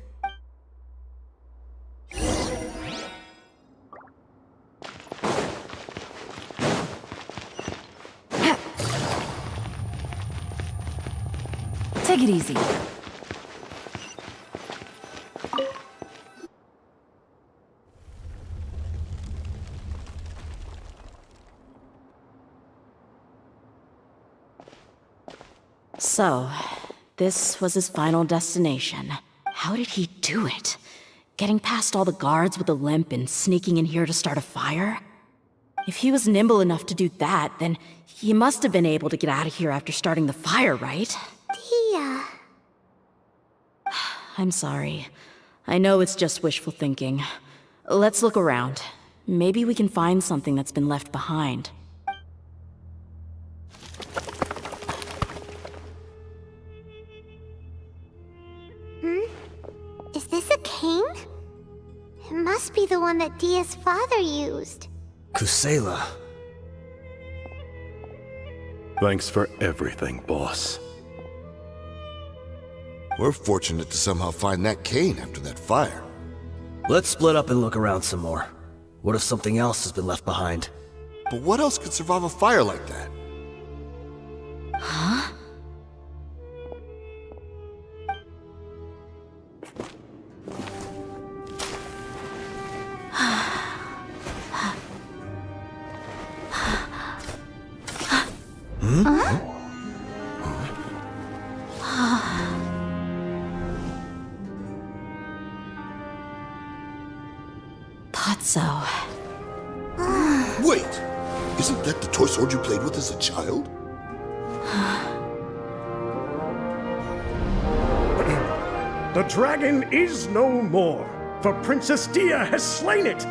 Take it easy. So, this was his final destination. How did he do it? Getting past all the guards with a limp and sneaking in here to start a fire? If he was nimble enough to do that, then he must have been able to get out of here after starting the fire, right? Tia... I'm sorry. I know it's just wishful thinking. Let's look around. Maybe we can find something that's been left behind. Is this a cane? It must be the one that Dia's father used. Kusela. Thanks for everything, boss. We're fortunate to somehow find that cane after that fire. Let's split up and look around some more. What if something else has been left behind? But what else could survive a fire like that? Huh? Thought so. Wait! Isn't that the toy sword you played with as a child? The dragon is no more, for Princess Dia has slain it.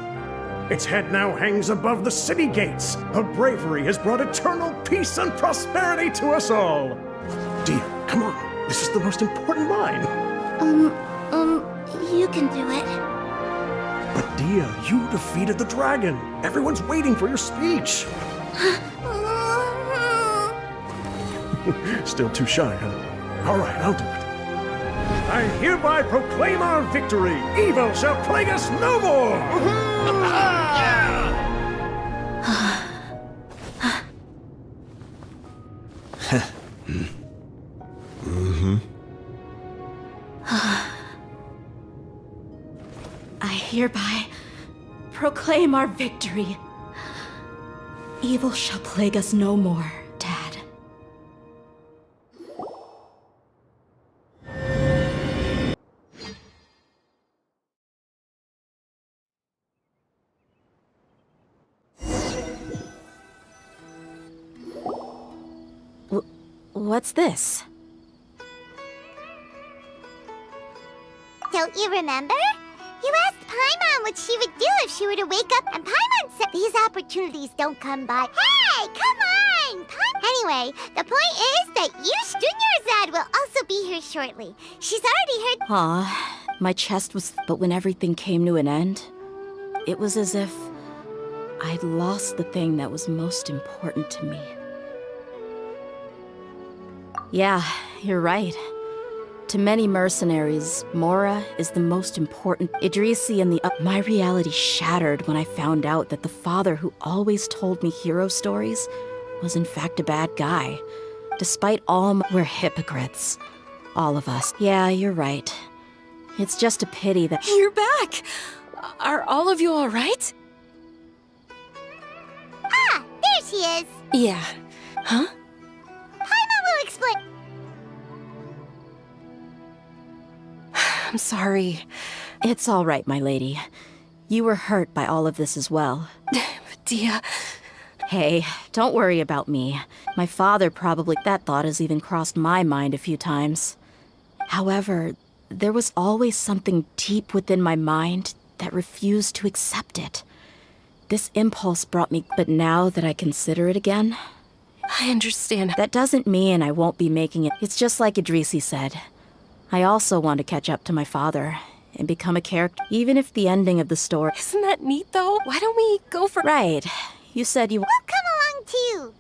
Its head now hangs above the city gates. Her bravery has brought eternal peace and prosperity to us all. Dia, come on. This is the most important line. You can do it. But Dia, you defeated the dragon. Everyone's waiting for your speech. Still too shy, huh? All right, I'll do it. I hereby proclaim our victory. Evil shall plague us no more. I hereby proclaim our victory. Evil shall plague us no more, Dad. What's this? Don't you remember? You asked Paimon what she would do if she were to wake up, and Paimon said these opportunities don't come by. Hey, come on! Anyway, Anyway, the point is that Yush Jr.'s will also be here shortly. She's already heard. Aw, my chest was. But when everything came to an end, it was as if I'd lost the thing that was most important to me. Yeah, you're right. To many mercenaries, Mora is the most important. Idrisi and my reality shattered when I found out that the father who always told me hero stories was in fact a bad guy. Despite all we're hypocrites. All of us. Yeah, you're right. It's just a pity that— You're back! Are all of you alright? Ah, there she is. Yeah. Huh? Paimon will explain. I'm sorry. It's all right, my lady. You were hurt by all of this as well. Dia. Hey, don't worry about me. My father probably— that thought has even crossed my mind a few times. However, there was always something deep within my mind that refused to accept it. This impulse brought me— but now that I consider it again— I understand. That doesn't mean I won't be making it. It's just like Idrisi said. I also want to catch up to my father and become a character, even if the ending of the story— Isn't that neat, though? Why don't we go for— Right. You said you— We'll come along too.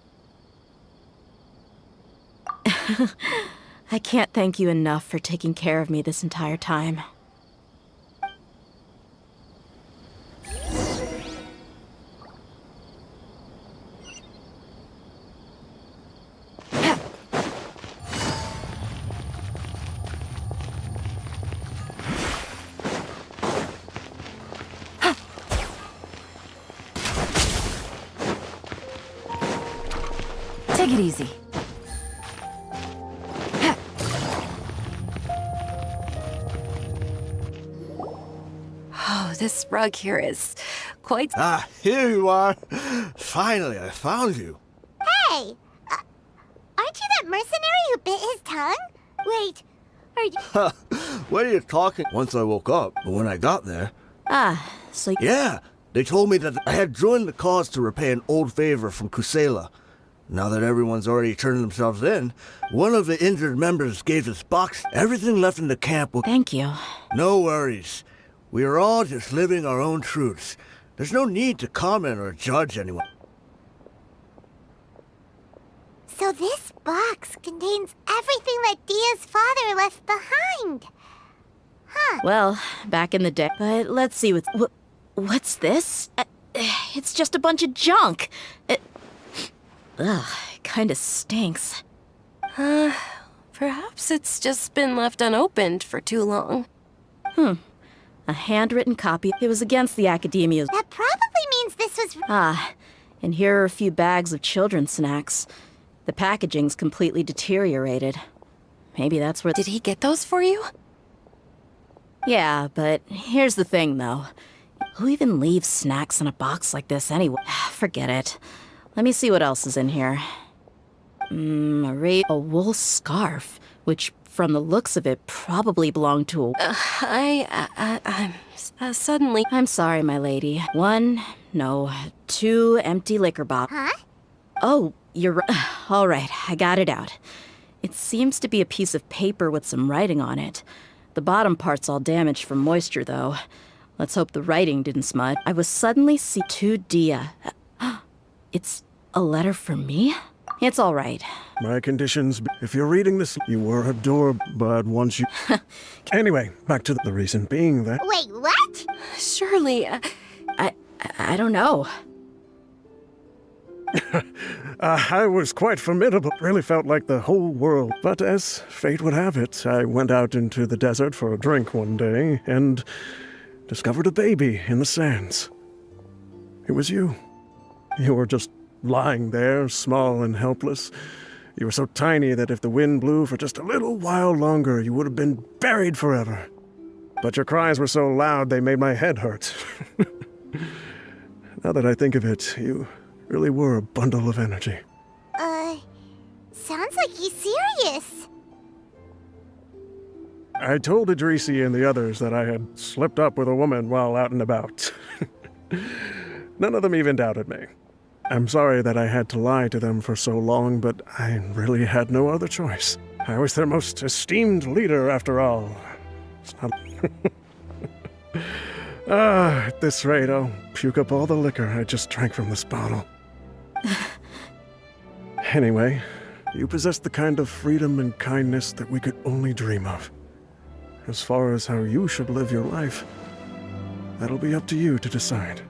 I can't thank you enough for taking care of me this entire time. Take it easy. Oh, this rug here is quite— Ah, here you are. Finally, I found you. Hey, aren't you that mercenary who bit his tongue? Wait, are you? What are you talking? Once I woke up, but when I got there— Ah, so— Yeah, they told me that I had joined the cause to repay an old favor from Kusela. Now that everyone's already turned themselves in, one of the injured members gave us box. Everything left in the camp will— Thank you. No worries. We are all just living our own truths. There's no need to comment or judge anyone. So this box contains everything that Dia's father left behind. Huh. Well, back in the day. But let's see what's this? It's just a bunch of junk. Ugh, it kinda stinks. Perhaps it's just been left unopened for too long. A handwritten copy. It was against the academia's— That probably means this was. Ah, and here are a few bags of children's snacks. The packaging's completely deteriorated. Maybe that's where— Did he get those for you? Yeah, but here's the thing, though. Who even leaves snacks in a box like this anyway? Forget it. Let me see what else is in here. A wool scarf, which, from the looks of it, probably belonged to a— Suddenly— I'm sorry, my lady. 2 empty liquor bottles. Huh? Oh, you're right. All right, I got it out. It seems to be a piece of paper with some writing on it. The bottom part's all damaged from moisture, though. Let's hope the writing didn't smudge. I was suddenly to Dia. It's a letter for me? It's all right. My conditions. If you're reading this, you were adorable, but once you. Anyway, back to the reason being that. Wait, what? Surely. I don't know. I was quite formidable. Really felt like the whole world. But as fate would have it, I went out into the desert for a drink one day and discovered a baby in the sands. It was you. You were just lying there, small and helpless. You were so tiny that if the wind blew for just a little while longer, you would have been buried forever. But your cries were so loud they made my head hurt. Now that I think of it, you really were a bundle of energy. Sounds like he's serious. I told Idrisi and the others that I had slipped up with a woman while out and about. None of them even doubted me. I'm sorry that I had to lie to them for so long, but I really had no other choice. I was their most esteemed leader, after all. It's not... at this rate, I'll puke up all the liquor I just drank from this bottle. Anyway, you possess the kind of freedom and kindness that we could only dream of. As far as how you should live your life, that'll be up to you to decide.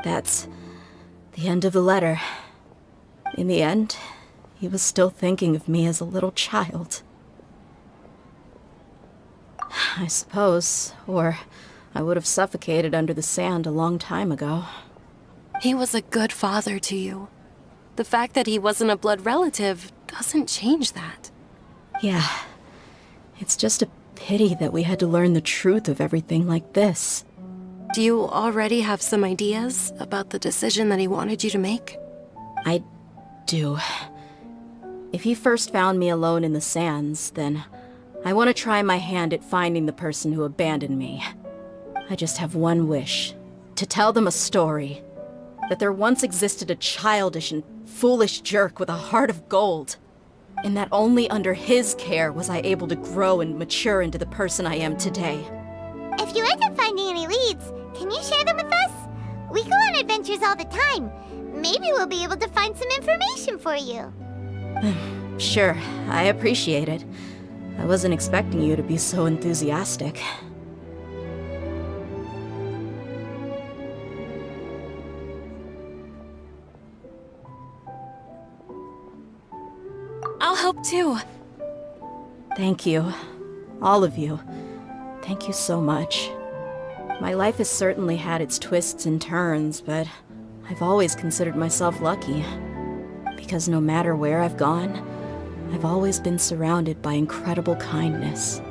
That's the end of the letter. In the end, he was still thinking of me as a little child. I suppose, or I would have suffocated under the sand a long time ago. He was a good father to you. The fact that he wasn't a blood relative doesn't change that. Yeah. It's just a pity that we had to learn the truth of everything like this. Do you already have some ideas about the decision that he wanted you to make? I do. If he first found me alone in the sands, then I want to try my hand at finding the person who abandoned me. I just have one wish. To tell them a story. That there once existed a childish and foolish jerk with a heart of gold. And that only under his care was I able to grow and mature into the person I am today. If you end up finding any leads, can you share them with us? We go on adventures all the time. Maybe we'll be able to find some information for you. Sure, I appreciate it. I wasn't expecting you to be so enthusiastic. I'll help too. Thank you. All of you. Thank you so much. My life has certainly had its twists and turns, but I've always considered myself lucky. Because no matter where I've gone, I've always been surrounded by incredible kindness.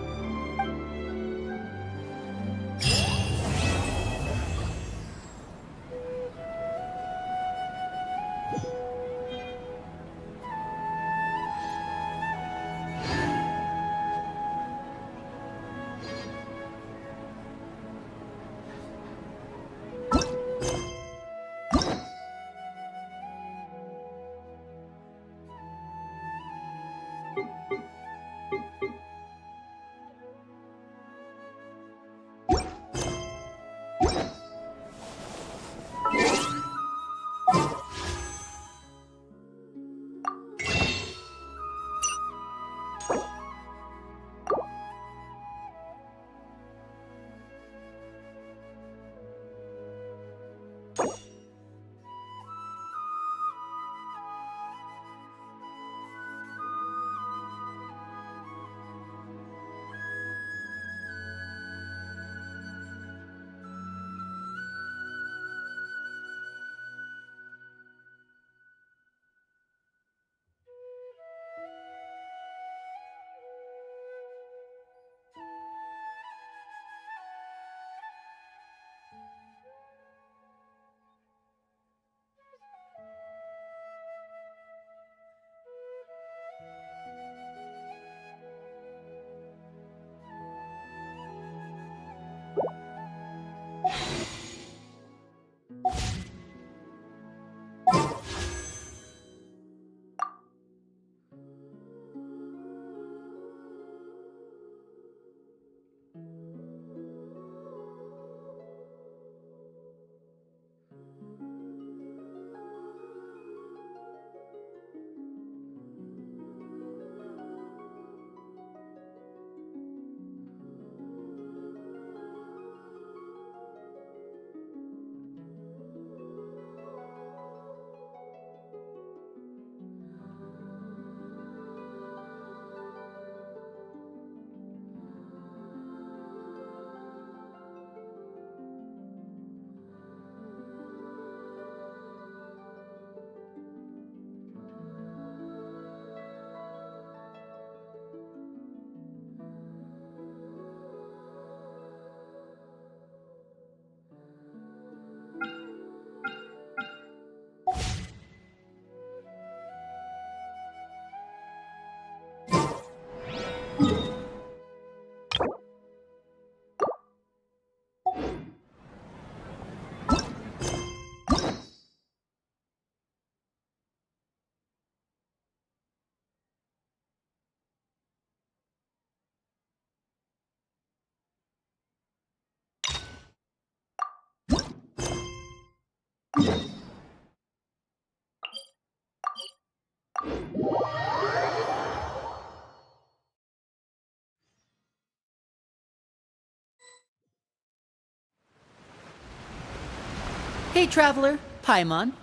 Hey, traveler. Paimon.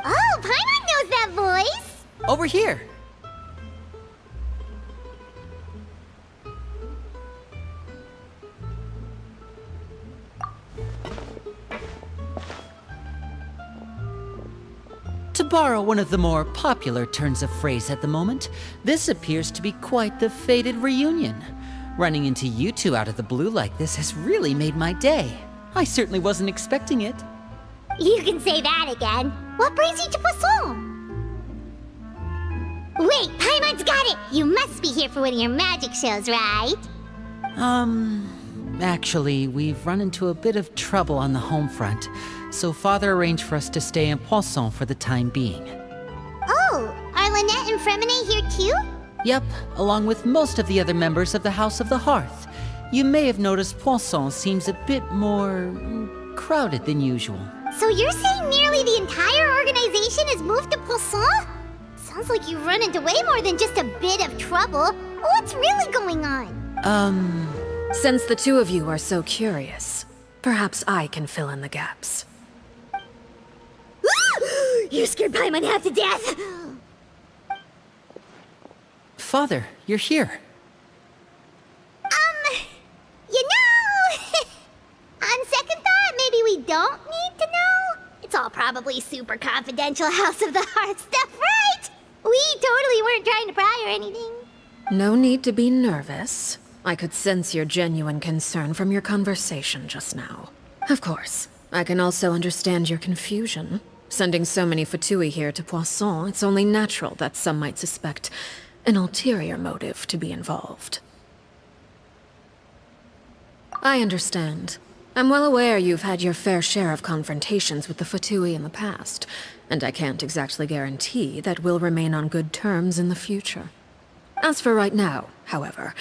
Oh, Paimon knows that voice! Over here. To borrow one of the more popular turns of phrase at the moment, this appears to be quite the fated reunion. Running into you two out of the blue like this has really made my day. I certainly wasn't expecting it. You can say that again. What brings you to Poisson? Wait, Paimon's got it! You must be here for one of your magic shows, right? Actually, we've run into a bit of trouble on the home front, so Father arranged for us to stay in Poisson for the time being. Oh, are Lynette and Fremine here too? Yep, along with most of the other members of the House of the Hearth. You may have noticed Poisson seems a bit more crowded than usual. So you're saying nearly the entire organization has moved to Poisson? Sounds like you've run into way more than just a bit of trouble. What's really going on? Since the two of you are so curious, perhaps I can fill in the gaps. You scared Paimon half to death! Father, you're here. You know... on second thought, maybe we don't need to know? It's all probably super confidential House of the Heart stuff, right? We totally weren't trying to pry or anything. No need to be nervous. I could sense your genuine concern from your conversation just now. Of course, I can also understand your confusion. Sending so many Fatui here to Poisson, it's only natural that some might suspect an ulterior motive to be involved. I understand. I'm well aware you've had your fair share of confrontations with the Fatui in the past, and I can't exactly guarantee that we'll remain on good terms in the future. As for right now, however,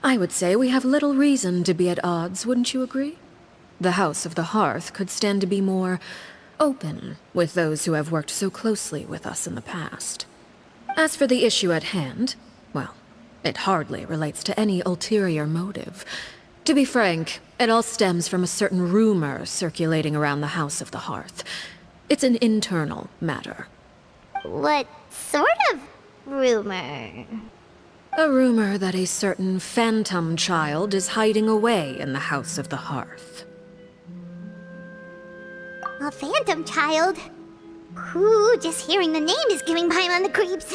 I would say we have little reason to be at odds, wouldn't you agree? The House of the Hearth could stand to be more open with those who have worked so closely with us in the past. As for the issue at hand, well, it hardly relates to any ulterior motive. To be frank, it all stems from a certain rumor circulating around the House of the Hearth. It's an internal matter. What sort of rumor? A rumor that a certain phantom child is hiding away in the House of the Hearth. A phantom child? Ooh, just hearing the name is giving Paimon the creeps.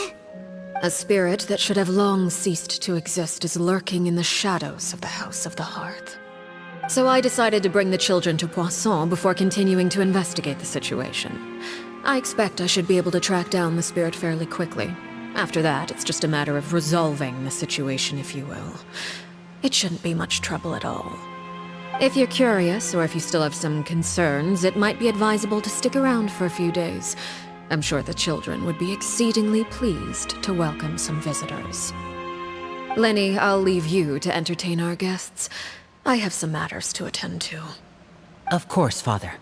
A spirit that should have long ceased to exist is lurking in the shadows of the House of the Hearth. So I decided to bring the children to Poisson before continuing to investigate the situation. I expect I should be able to track down the spirit fairly quickly. After that, it's just a matter of resolving the situation, if you will. It shouldn't be much trouble at all. If you're curious, or if you still have some concerns, it might be advisable to stick around for a few days. I'm sure the children would be exceedingly pleased to welcome some visitors. Lenny, I'll leave you to entertain our guests. I have some matters to attend to. Of course, Father.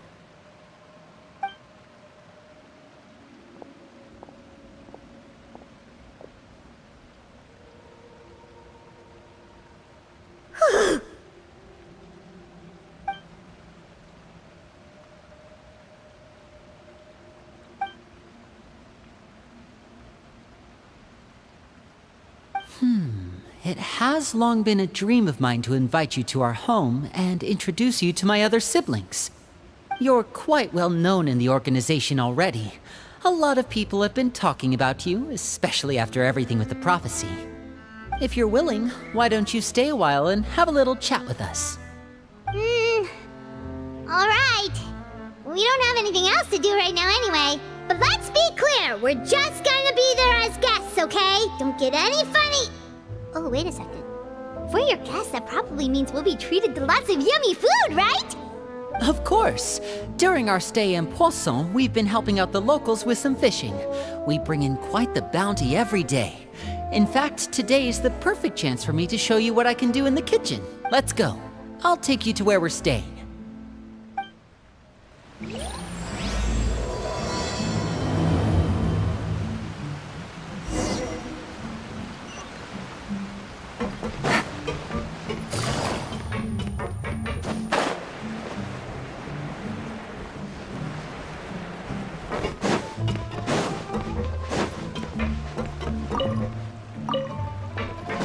It has long been a dream of mine to invite you to our home and introduce you to my other siblings. You're quite well known in the organization already. A lot of people have been talking about you, especially after everything with the prophecy. If you're willing, why don't you stay a while and have a little chat with us? Alright. We don't have anything else to do right now anyway. But let's be clear, we're just gonna be there as guests, okay? Don't get any funny... Oh, wait a second. For your guests, that probably means we'll be treated to lots of yummy food, right? Of course. During our stay in Poisson, we've been helping out the locals with some fishing. We bring in quite the bounty every day. In fact, today's the perfect chance for me to show you what I can do in the kitchen. Let's go. I'll take you to where we're staying.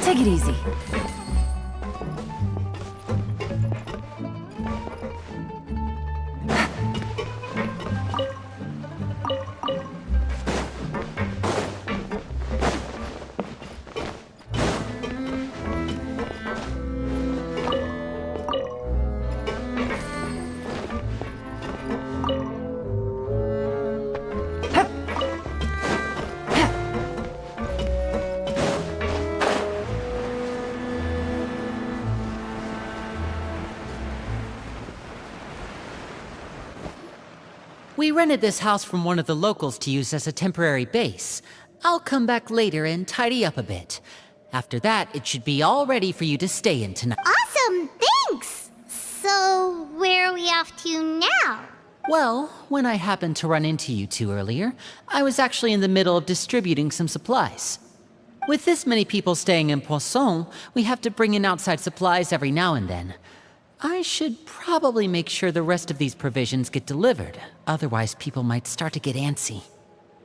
Take it easy. We rented this house from one of the locals to use as a temporary base. I'll come back later and tidy up a bit. After that, it should be all ready for you to stay in tonight. Awesome, thanks! So, where are we off to now? Well, when I happened to run into you two earlier, I was actually in the middle of distributing some supplies. With this many people staying in Poisson, we have to bring in outside supplies every now and then. I should probably make sure the rest of these provisions get delivered. Otherwise, people might start to get antsy.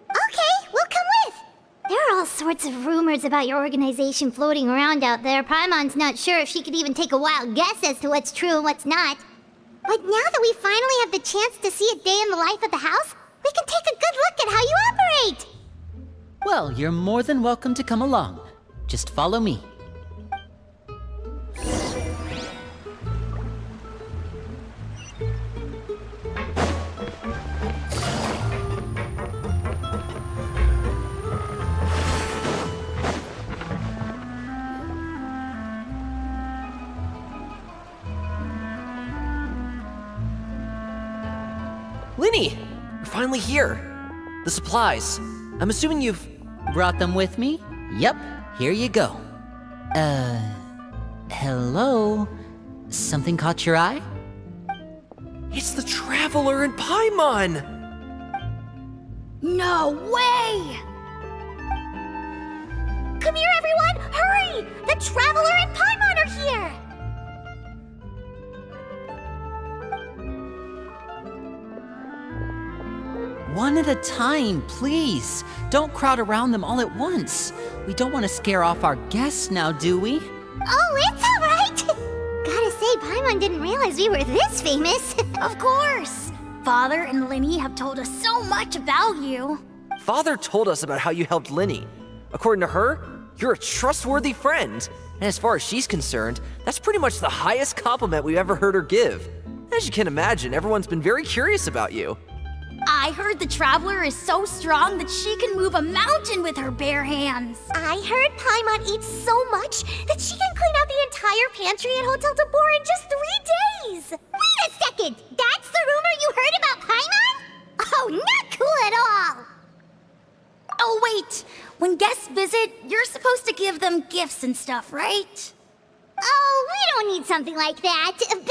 Okay, we'll come with! There are all sorts of rumors about your organization floating around out there. Paimon's not sure if she could even take a wild guess as to what's true and what's not. But now that we finally have the chance to see a day in the life of the house, we can take a good look at how you operate! Well, you're more than welcome to come along. Just follow me. Linny! You're finally here. The supplies. I'm assuming you've... Brought them with me? Yep, here you go. Hello? Something caught your eye? It's the Traveler and Paimon! No way! Come here, everyone! Hurry! The Traveler and Paimon are here! One at a time, please. Don't crowd around them all at once. We don't want to scare off our guests now, do we? Oh, it's all right! Gotta say, Paimon didn't realize we were this famous. Of course! Father and Linny have told us so much about you. Father told us about how you helped Linny. According to her, you're a trustworthy friend. And as far as she's concerned, that's pretty much the highest compliment we've ever heard her give. As you can imagine, everyone's been very curious about you. I heard the Traveler is so strong that she can move a mountain with her bare hands. I heard Paimon eats so much that she can clean out the entire pantry at Hotel de Boer in just 3 days. Wait a second! That's the rumor you heard about Paimon? Oh, not cool at all! Oh, wait. When guests visit, you're supposed to give them gifts and stuff, right? Oh, we don't need something like that. Besides,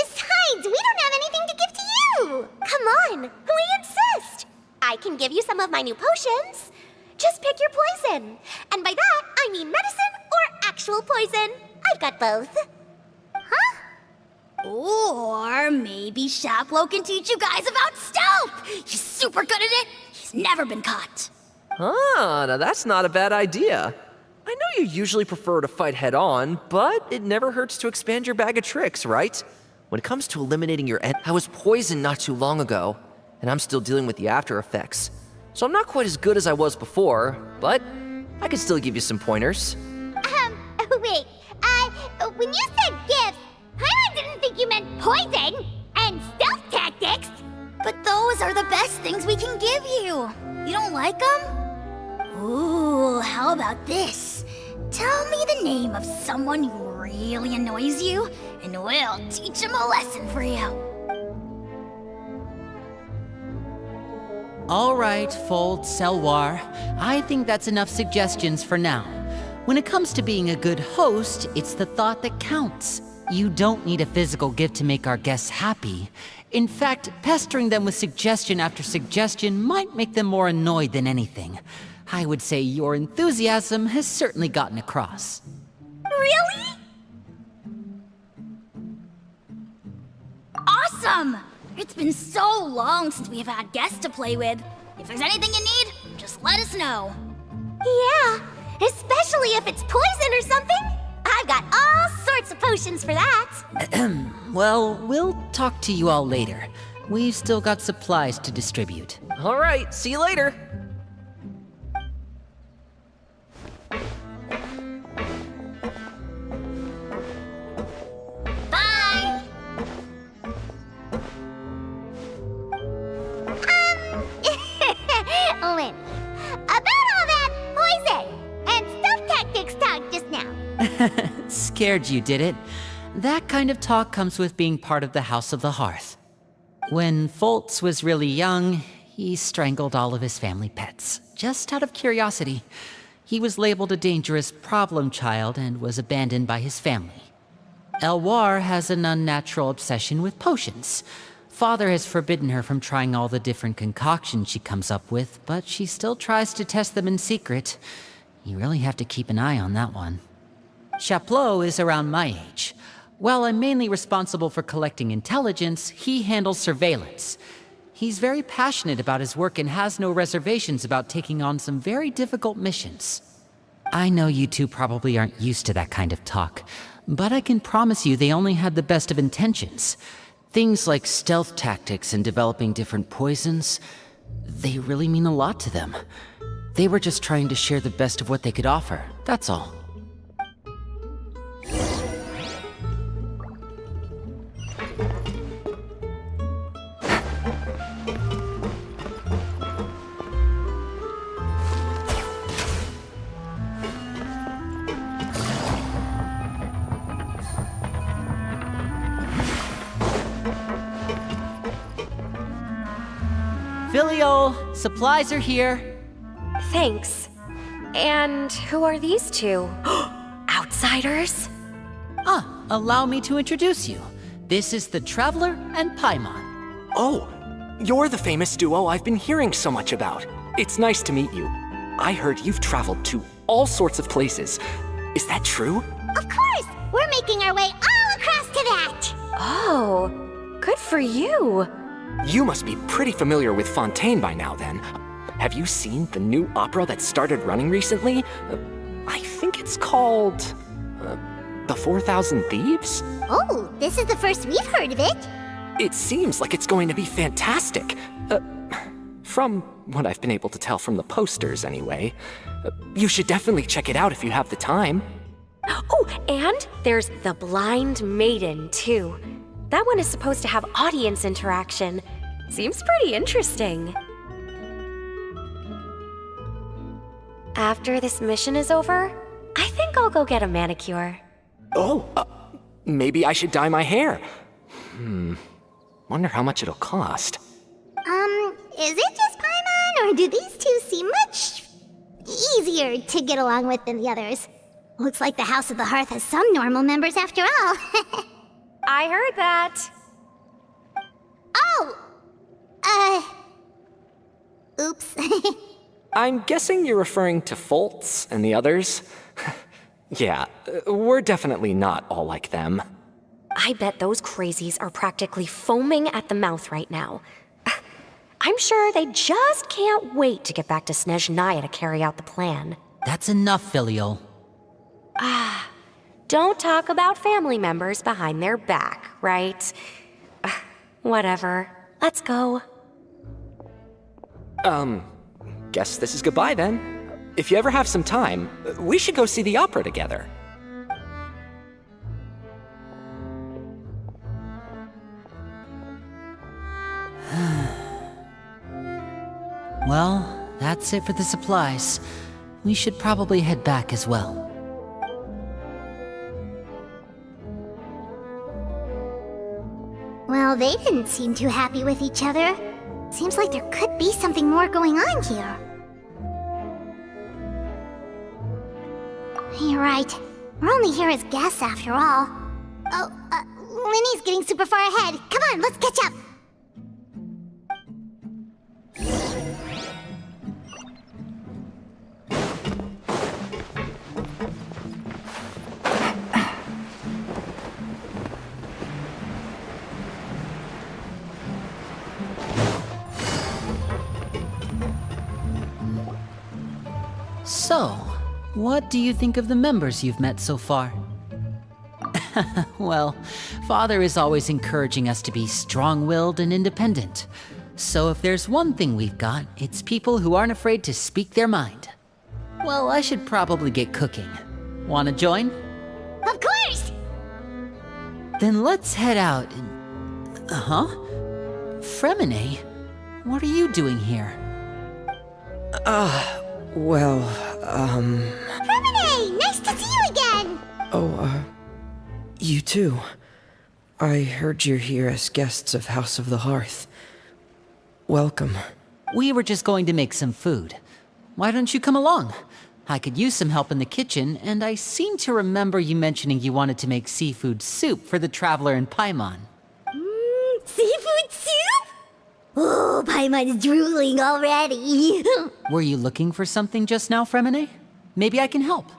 we don't have anything to give to you. Come on, we insist. I can give you some of my new potions. Just pick your poison. And by that, I mean medicine or actual poison. I've got both. Huh? Or maybe Shaplo can teach you guys about stealth. He's super good at it. He's never been caught. Ah, now that's not a bad idea. I know you usually prefer to fight head-on, but it never hurts to expand your bag of tricks, right? When it comes to eliminating your I was poisoned not too long ago, and I'm still dealing with the after effects. So I'm not quite as good as I was before, but I can still give you some pointers. Wait, when you said gifts, Paimon didn't think you meant poison and stealth tactics. But those are the best things we can give you. You don't like them? Ooh, how about this? Tell me the name of someone who really annoys you, and we'll teach him a lesson for you. All right, Fold, Selwar. I think that's enough suggestions for now. When it comes to being a good host, it's the thought that counts. You don't need a physical gift to make our guests happy. In fact, pestering them with suggestion after suggestion might make them more annoyed than anything. I would say your enthusiasm has certainly gotten across. Really? Awesome! It's been so long since we've had guests to play with. If there's anything you need, just let us know. Yeah, especially if it's poison or something. I've got all sorts of potions for that. Well, we'll talk to you all later. We've still got supplies to distribute. All right, see you later. Bye. Lynn, about all that poison and stealth tactics talk just now. Scared you, did it? That kind of talk comes with being part of the House of the Hearth. When Foltz was really young, he strangled all of his family pets, just out of curiosity. He was labeled a dangerous problem child and was abandoned by his family. Elwar has an unnatural obsession with potions. Father has forbidden her from trying all the different concoctions she comes up with, but she still tries to test them in secret. You really have to keep an eye on that one. Chaplot is around my age. While I'm mainly responsible for collecting intelligence, he handles surveillance. He's very passionate about his work and has no reservations about taking on some very difficult missions. I know you two probably aren't used to that kind of talk, but I can promise you they only had the best of intentions. Things like stealth tactics and developing different poisons, they really mean a lot to them. They were just trying to share the best of what they could offer, that's all. Filio, supplies are here. Thanks. And who are these two? Outsiders? Allow me to introduce you. This is the Traveler and Paimon. Oh, you're the famous duo I've been hearing so much about. It's nice to meet you. I heard you've traveled to all sorts of places. Is that true? Of course! We're making our way all across to that! Oh, good for you. You must be pretty familiar with Fontaine by now, then. Have you seen the new opera that started running recently? I think it's called... The 4,000 Thieves? Oh, this is the first we've heard of it. It seems like it's going to be fantastic. From what I've been able to tell from the posters, anyway. You should definitely check it out if you have the time. Oh, and there's The Blind Maiden, too. That one is supposed to have audience interaction. Seems pretty interesting. After this mission is over, I think I'll go get a manicure. Oh, maybe I should dye my hair. Wonder how much it'll cost. Is it just Paimon, or do these two seem much easier to get along with than the others? Looks like the House of the Hearth has some normal members after all. I heard that. Oh! Oops. I'm guessing you're referring to Foltz and the others? Yeah, we're definitely not all like them. I bet those crazies are practically foaming at the mouth right now. I'm sure they just can't wait to get back to Snezhnaya to carry out the plan. That's enough, Filio. Don't talk about family members behind their back, right? Whatever. Let's go. Guess this is goodbye then. If you ever have some time, we should go see the opera together. Well, that's it for the supplies. We should probably head back as well. Well, they didn't seem too happy with each other. Seems like there could be something more going on here. You're right. We're only here as guests after all. Oh, Linny's getting super far ahead. Come on, let's catch up. So, what do you think of the members you've met so far? Well, Father is always encouraging us to be strong-willed and independent. So if there's one thing we've got, it's people who aren't afraid to speak their mind. Well, I should probably get cooking. Wanna join? Of course! Then let's head out and... Fremine? What are you doing here? Remine, nice to see you again! You too. I heard you're here as guests of House of the Hearth. Welcome. We were just going to make some food. Why don't you come along? I could use some help in the kitchen, and I seem to remember you mentioning you wanted to make seafood soup for the traveler in Paimon. Seafood soup? Oh, Paimon's drooling already. Were you looking for something just now, Fremine? Maybe I can help.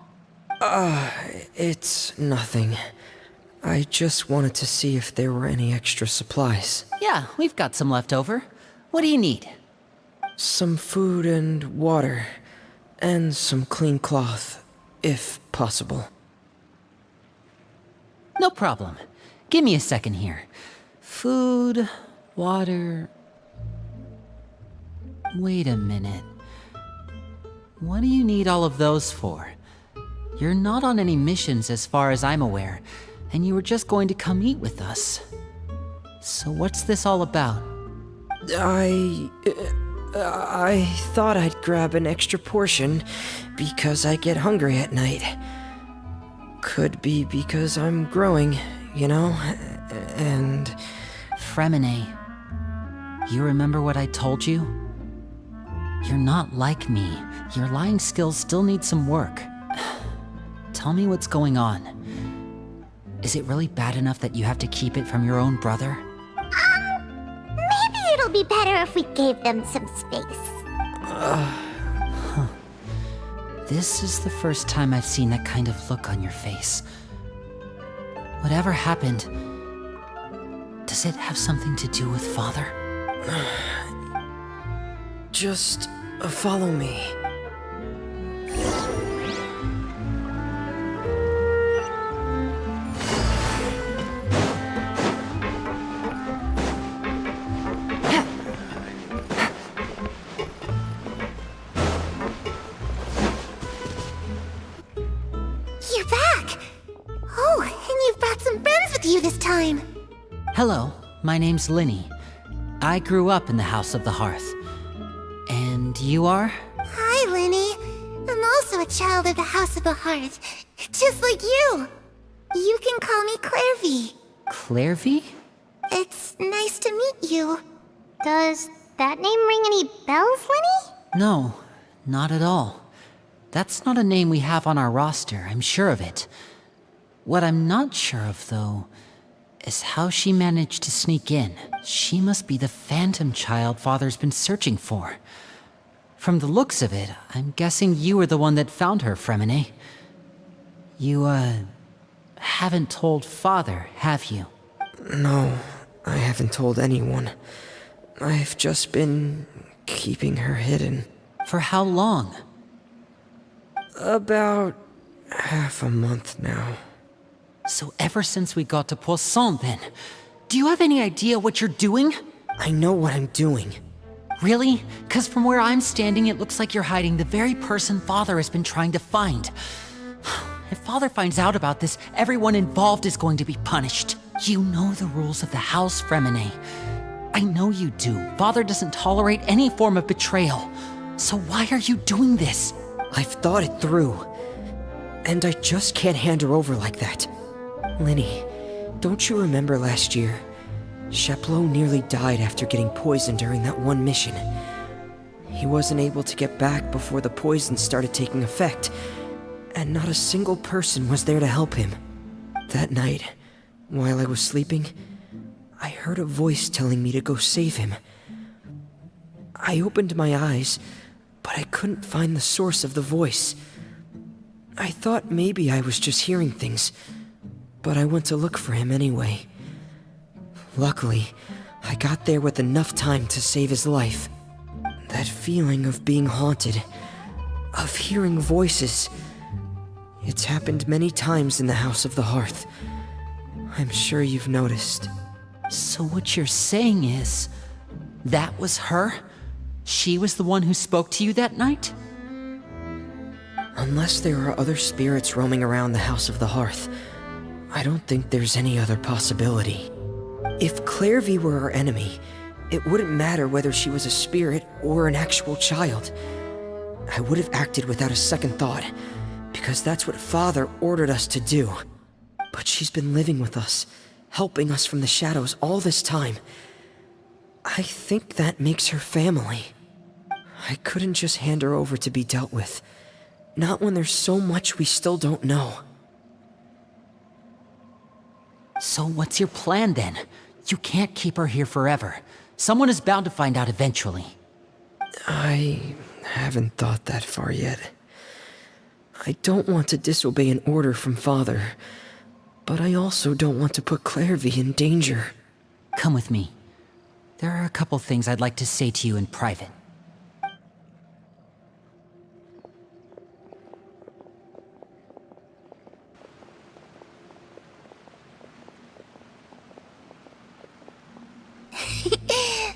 It's nothing. I just wanted to see if there were any extra supplies. Yeah, we've got some left over. What do you need? Some food and water. And some clean cloth, if possible. No problem. Give me a second here. Food, water... Wait a minute. What do you need all of those for? You're not on any missions as far as I'm aware, and you were just going to come eat with us. So what's this all about? I thought I'd grab an extra portion because I get hungry at night. Could be because I'm growing, you know, and... Fremine, you remember what I told you? You're not like me. Your lying skills still need some work. Tell me what's going on. Is it really bad enough that you have to keep it from your own brother? Maybe it'll be better if we gave them some space. This is the first time I've seen that kind of look on your face. Whatever happened, does it have something to do with Father? Just follow me. You're back! Oh, and you've brought some friends with you this time. Hello, my name's Linny. I grew up in the House of the Hearth. And you are? Hi, Linny. I'm also a child of the House of the Hearth, just like you. You can call me Clairvy. Clairvy? It's nice to meet you. Does that name ring any bells, Linny? No, not at all. That's not a name we have on our roster, I'm sure of it. What I'm not sure of, though, is how she managed to sneak in. She must be the phantom child Father's been searching for. From the looks of it, I'm guessing you were the one that found her, Fremine. You, haven't told Father, have you? No, I haven't told anyone. I've just been keeping her hidden. For how long? About half a month now. So ever since we got to Poisson, then, do you have any idea what you're doing? I know what I'm doing. Really? 'Cause from where I'm standing, it looks like you're hiding the very person Father has been trying to find. If Father finds out about this, everyone involved is going to be punished. You know the rules of the house, Fremine. I know you do. Father doesn't tolerate any form of betrayal. So why are you doing this? I've thought it through. And I just can't hand her over like that. Linny, don't you remember last year? Sheplo nearly died after getting poisoned during that one mission. He wasn't able to get back before the poison started taking effect, and not a single person was there to help him. That night, while I was sleeping, I heard a voice telling me to go save him. I opened my eyes, but I couldn't find the source of the voice. I thought maybe I was just hearing things, but I went to look for him anyway. Luckily, I got there with enough time to save his life. That feeling of being haunted, of hearing voices, it's happened many times in the House of the Hearth. I'm sure you've noticed. So what you're saying is, that was her? She was the one who spoke to you that night? Unless there are other spirits roaming around the House of the Hearth, I don't think there's any other possibility. If Clairvy were our enemy, it wouldn't matter whether she was a spirit or an actual child. I would have acted without a second thought, because that's what Father ordered us to do. But she's been living with us, helping us from the shadows all this time. I think that makes her family. I couldn't just hand her over to be dealt with. Not when there's so much we still don't know. So what's your plan then? You can't keep her here forever. Someone is bound to find out eventually. I haven't thought that far yet. I don't want to disobey an order from Father, but I also don't want to put Clairvy in danger. Come with me. There are a couple things I'd like to say to you in private.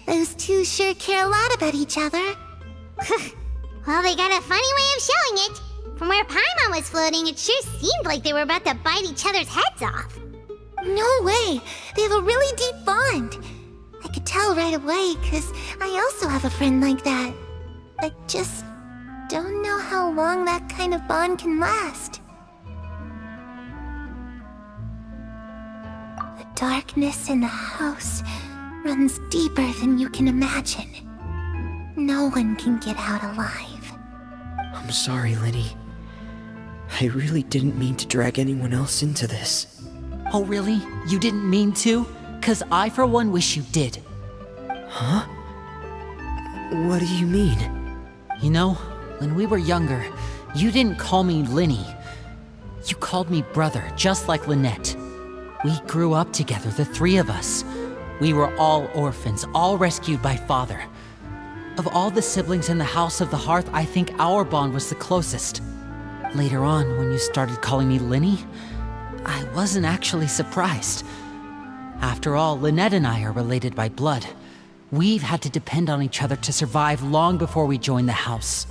Those two sure care a lot about each other. Well, they got a funny way of showing it. From where Paimon was floating, it sure seemed like they were about to bite each other's heads off. No way! They have a really deep bond. I could tell right away, because I also have a friend like that. I just don't know how long that kind of bond can last. The darkness in the house runs deeper than you can imagine. No one can get out alive. I'm sorry, Linny. I really didn't mean to drag anyone else into this. Oh really? You didn't mean to? 'Cause I for one wish you did. Huh? What do you mean? You know, when we were younger, you didn't call me Linny. You called me brother, just like Lynette. We grew up together, the three of us. We were all orphans, all rescued by Father. Of all the siblings in the House of the Hearth, I think our bond was the closest. Later on, when you started calling me Linny, I wasn't actually surprised. After all, Lynette and I are related by blood. We've had to depend on each other to survive long before we joined the house.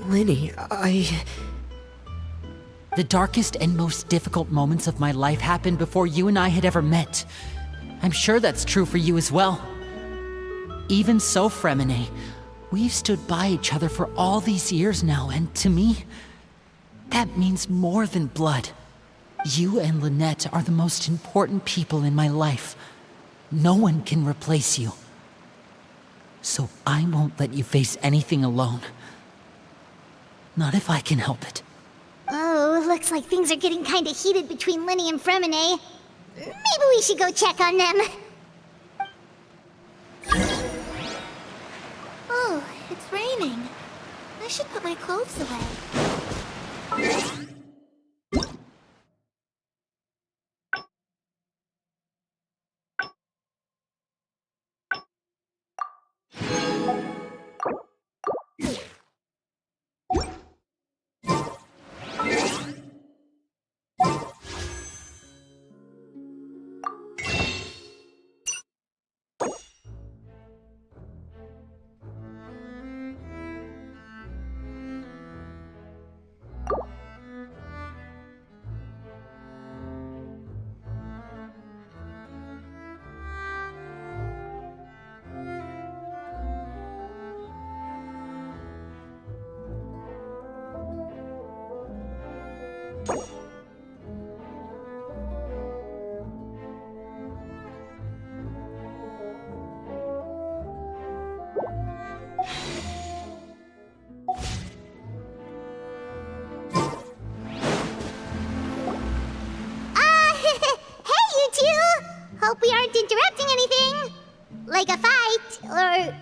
Linny, The darkest and most difficult moments of my life happened before you and I had ever met. I'm sure that's true for you as well. Even so, Fremine, we've stood by each other for all these years now, and to me, that means more than blood. You and Lynette are the most important people in my life. No one can replace you. So I won't let you face anything alone. Not if I can help it. Oh, looks like things are getting kinda heated between Linny and Fremine. Maybe we should go check on them. Oh, it's raining. I should put my clothes away. Hope we aren't interrupting anything. Like a fight, or...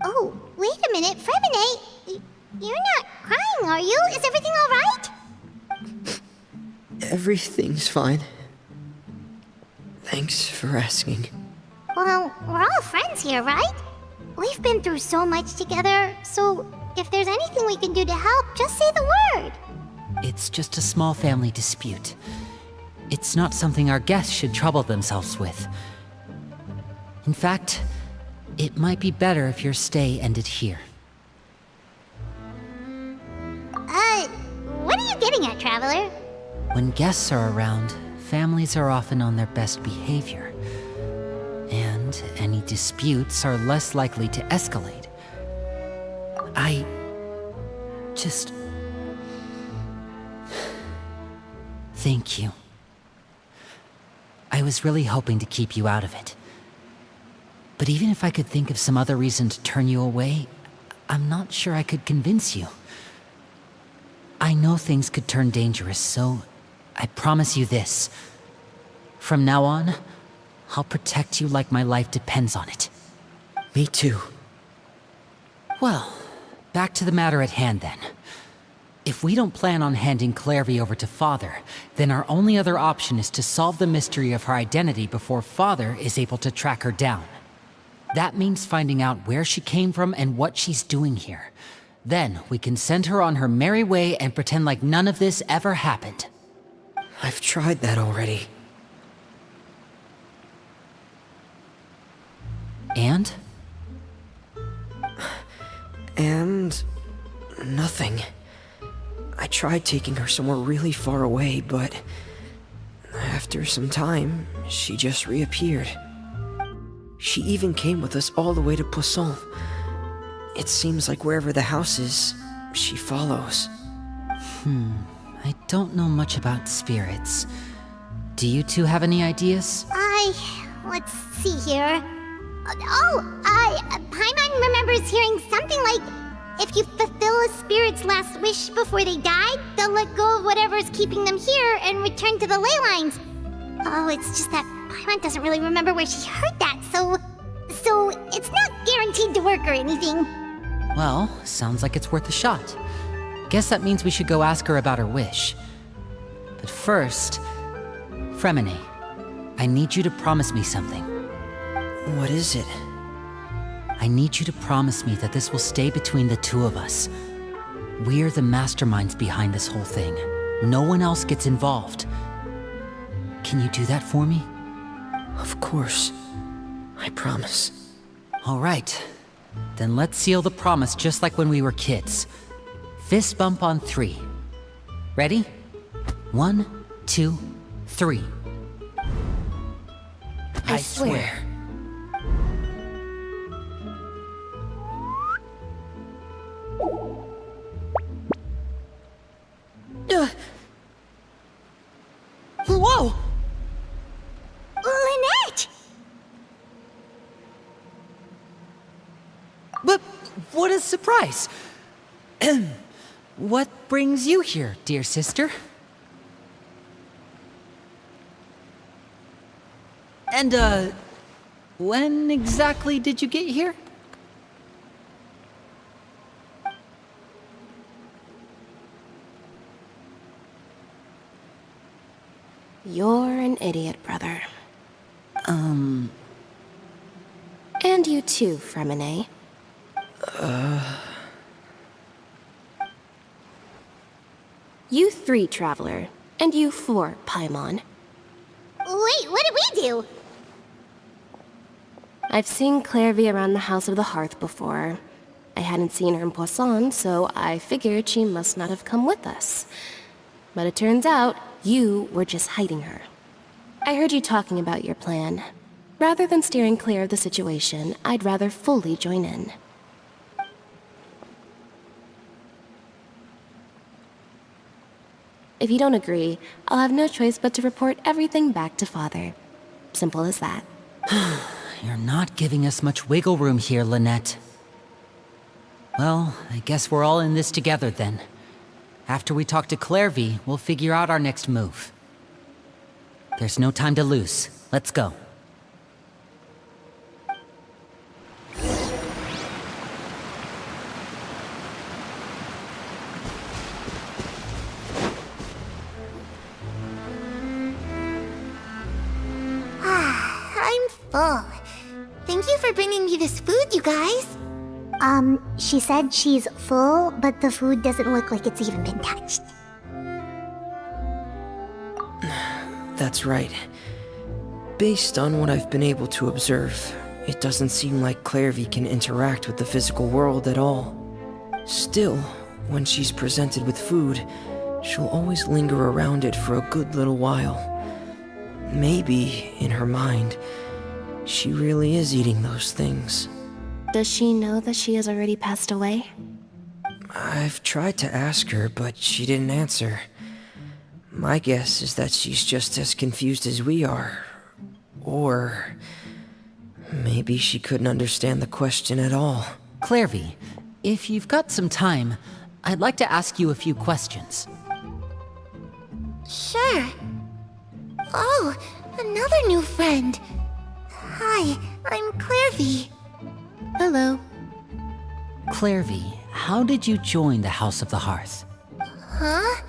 Oh, wait a minute, Fremine. You're not crying, are you? Is everything alright? Everything's fine. Thanks for asking. Well, we're all friends here, right? We've been through so much together, so if there's anything we can do to help, just say the word. It's just a small family dispute. It's not something our guests should trouble themselves with. In fact, it might be better if your stay ended here. What are you getting at, Traveler? When guests are around, families are often on their best behavior. And any disputes are less likely to escalate. I just... Thank you. I was really hoping to keep you out of it. But even if I could think of some other reason to turn you away, I'm not sure I could convince you. I know things could turn dangerous, so I promise you this. From now on, I'll protect you like my life depends on it. Me too. Well, back to the matter at hand then. If we don't plan on handing Clairvy over to Father, then our only other option is to solve the mystery of her identity before Father is able to track her down. That means finding out where she came from and what she's doing here. Then we can send her on her merry way and pretend like none of this ever happened. I've tried that already. And? And... nothing. I tried taking her somewhere really far away, but... after some time, she just reappeared. She even came with us all the way to Poisson. It seems like wherever the house is, she follows. I don't know much about spirits. Do you two have any ideas? Let's see here. Paimon remembers hearing something like, if you fulfill a spirit's last wish before they die, they'll let go of whatever's keeping them here and return to the ley lines. Oh, it's just that Paimon doesn't really remember where she heard that, so it's not guaranteed to work or anything. Well, sounds like it's worth a shot. Guess that means we should go ask her about her wish. But first, Fremine, I need you to promise me something. What is it? I need you to promise me that this will stay between the two of us. We're the masterminds behind this whole thing. No one else gets involved. Can you do that for me? Of course. I promise. All right. Then let's seal the promise just like when we were kids. Fist bump on 3. Ready? 1, 2, 3. I swear. Whoa! Lynette! But what a surprise! What brings you here, dear sister? And, when exactly did you get here? You're an idiot, brother. And you too, Fremine. You 3, Traveler. And you 4, Paimon. Wait, what did we do? I've seen Clairvy around the House of the Hearth before. I hadn't seen her in Poisson, so I figured she must not have come with us. But it turns out, you were just hiding her. I heard you talking about your plan. Rather than steering clear of the situation, I'd rather fully join in. If you don't agree, I'll have no choice but to report everything back to Father. Simple as that. You're not giving us much wiggle room here, Lynette. Well, I guess we're all in this together then. After we talk to Clairvy, we'll figure out our next move. There's no time to lose. Let's go. I'm full. Thank you for bringing me this food, you guys. She said she's full, but the food doesn't look like it's even been touched. That's right. Based on what I've been able to observe, it doesn't seem like Clairvy can interact with the physical world at all. Still, when she's presented with food, she'll always linger around it for a good little while. Maybe, in her mind, she really is eating those things. Does she know that she has already passed away? I've tried to ask her, but she didn't answer. My guess is that she's just as confused as we are. Or maybe she couldn't understand the question at all. Clairvy, if you've got some time, I'd like to ask you a few questions. Sure. Oh, another new friend. Hi, I'm Clairvy. Hello. Clairvy, how did you join the House of the Hearth? Huh?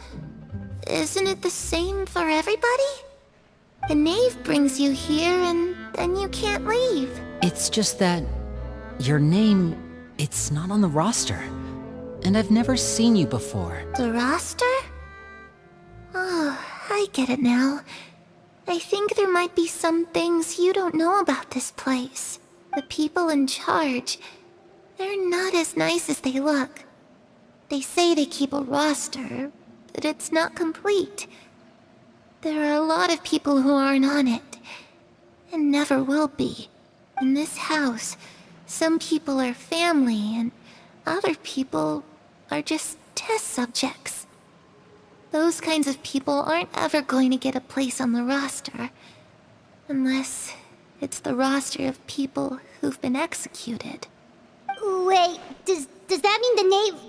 Isn't it the same for everybody? The knave brings you here and then you can't leave. It's just that your name, it's not on the roster. And I've never seen you before. The roster? Oh, I get it now. I think there might be some things you don't know about this place. The people in charge, they're not as nice as they look. They say they keep a roster, but it's not complete. There are a lot of people who aren't on it, and never will be. In this house, some people are family, and other people are just test subjects. Those kinds of people aren't ever going to get a place on the roster, unless it's the roster of people who've been executed. Wait, does that mean the knave...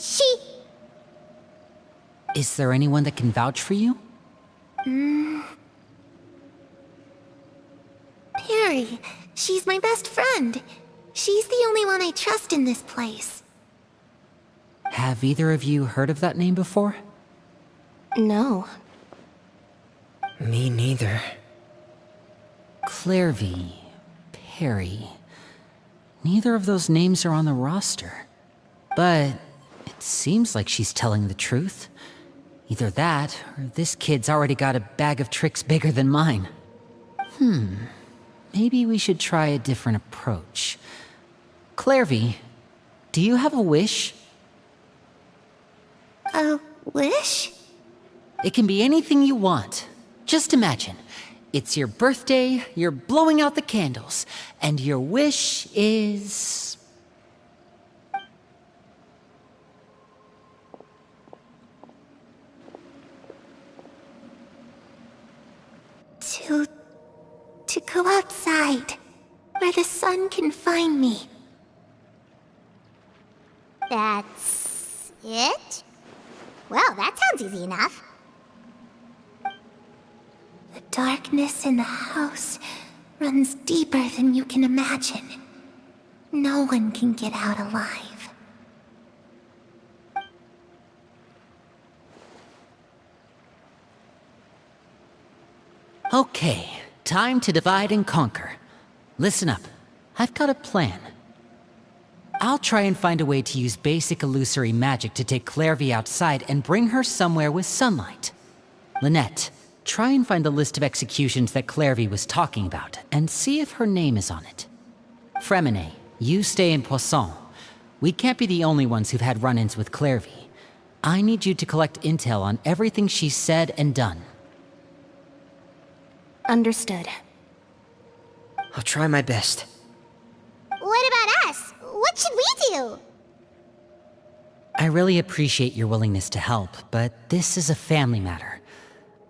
she... Is there anyone that can vouch for you? Perry, she's my best friend. She's the only one I trust in this place. Have either of you heard of that name before? No. Me neither. Clairvy, Perry. Neither of those names are on the roster. But it seems like she's telling the truth. Either that, or this kid's already got a bag of tricks bigger than mine. Maybe we should try a different approach. Clairvy, do you have a wish? A wish? It can be anything you want. Just imagine. It's your birthday, you're blowing out the candles, and your wish is... To go outside, where the sun can find me. That's it? Well, that sounds easy enough. The darkness in the house runs deeper than you can imagine. No one can get out alive. Okay, time to divide and conquer. Listen up, I've got a plan. I'll try and find a way to use basic illusory magic to take Clairvy outside and bring her somewhere with sunlight. Lynette, try and find the list of executions that Clairvy was talking about, and see if her name is on it. Fremine, you stay in Poisson. We can't be the only ones who've had run-ins with Clairvy. I need you to collect intel on everything she's said and done. Understood. I'll try my best. What about us? What should we do? I really appreciate your willingness to help, but this is a family matter.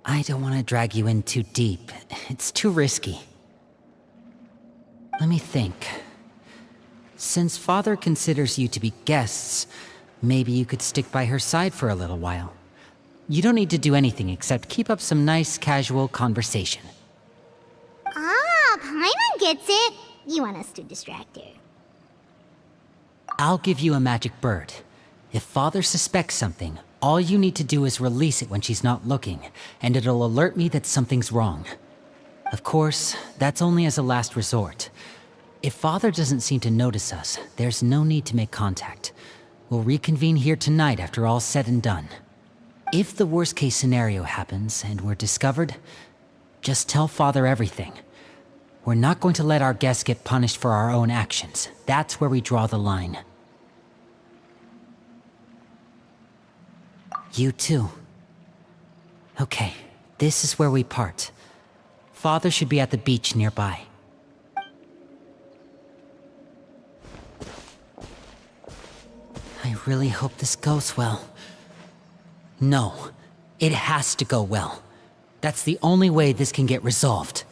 I don't want to drag you in too deep. It's too risky. Let me think. Since Father considers you to be guests, maybe you could stick by her side for a little while. You don't need to do anything except keep up some nice, casual conversation. Ah, Paimon gets it. You want us to distract her. I'll give you a magic bird. If Father suspects something, all you need to do is release it when she's not looking, and it'll alert me that something's wrong. Of course, that's only as a last resort. If Father doesn't seem to notice us, there's no need to make contact. We'll reconvene here tonight after all's said and done. If the worst-case scenario happens and we're discovered, Just tell Father everything. We're not going to let our guests get punished for our own actions. That's where we draw the line. You too. Okay, this is where we part. Father should be at the beach nearby. I really hope this goes well. No, it has to go well. That's the only way this can get resolved.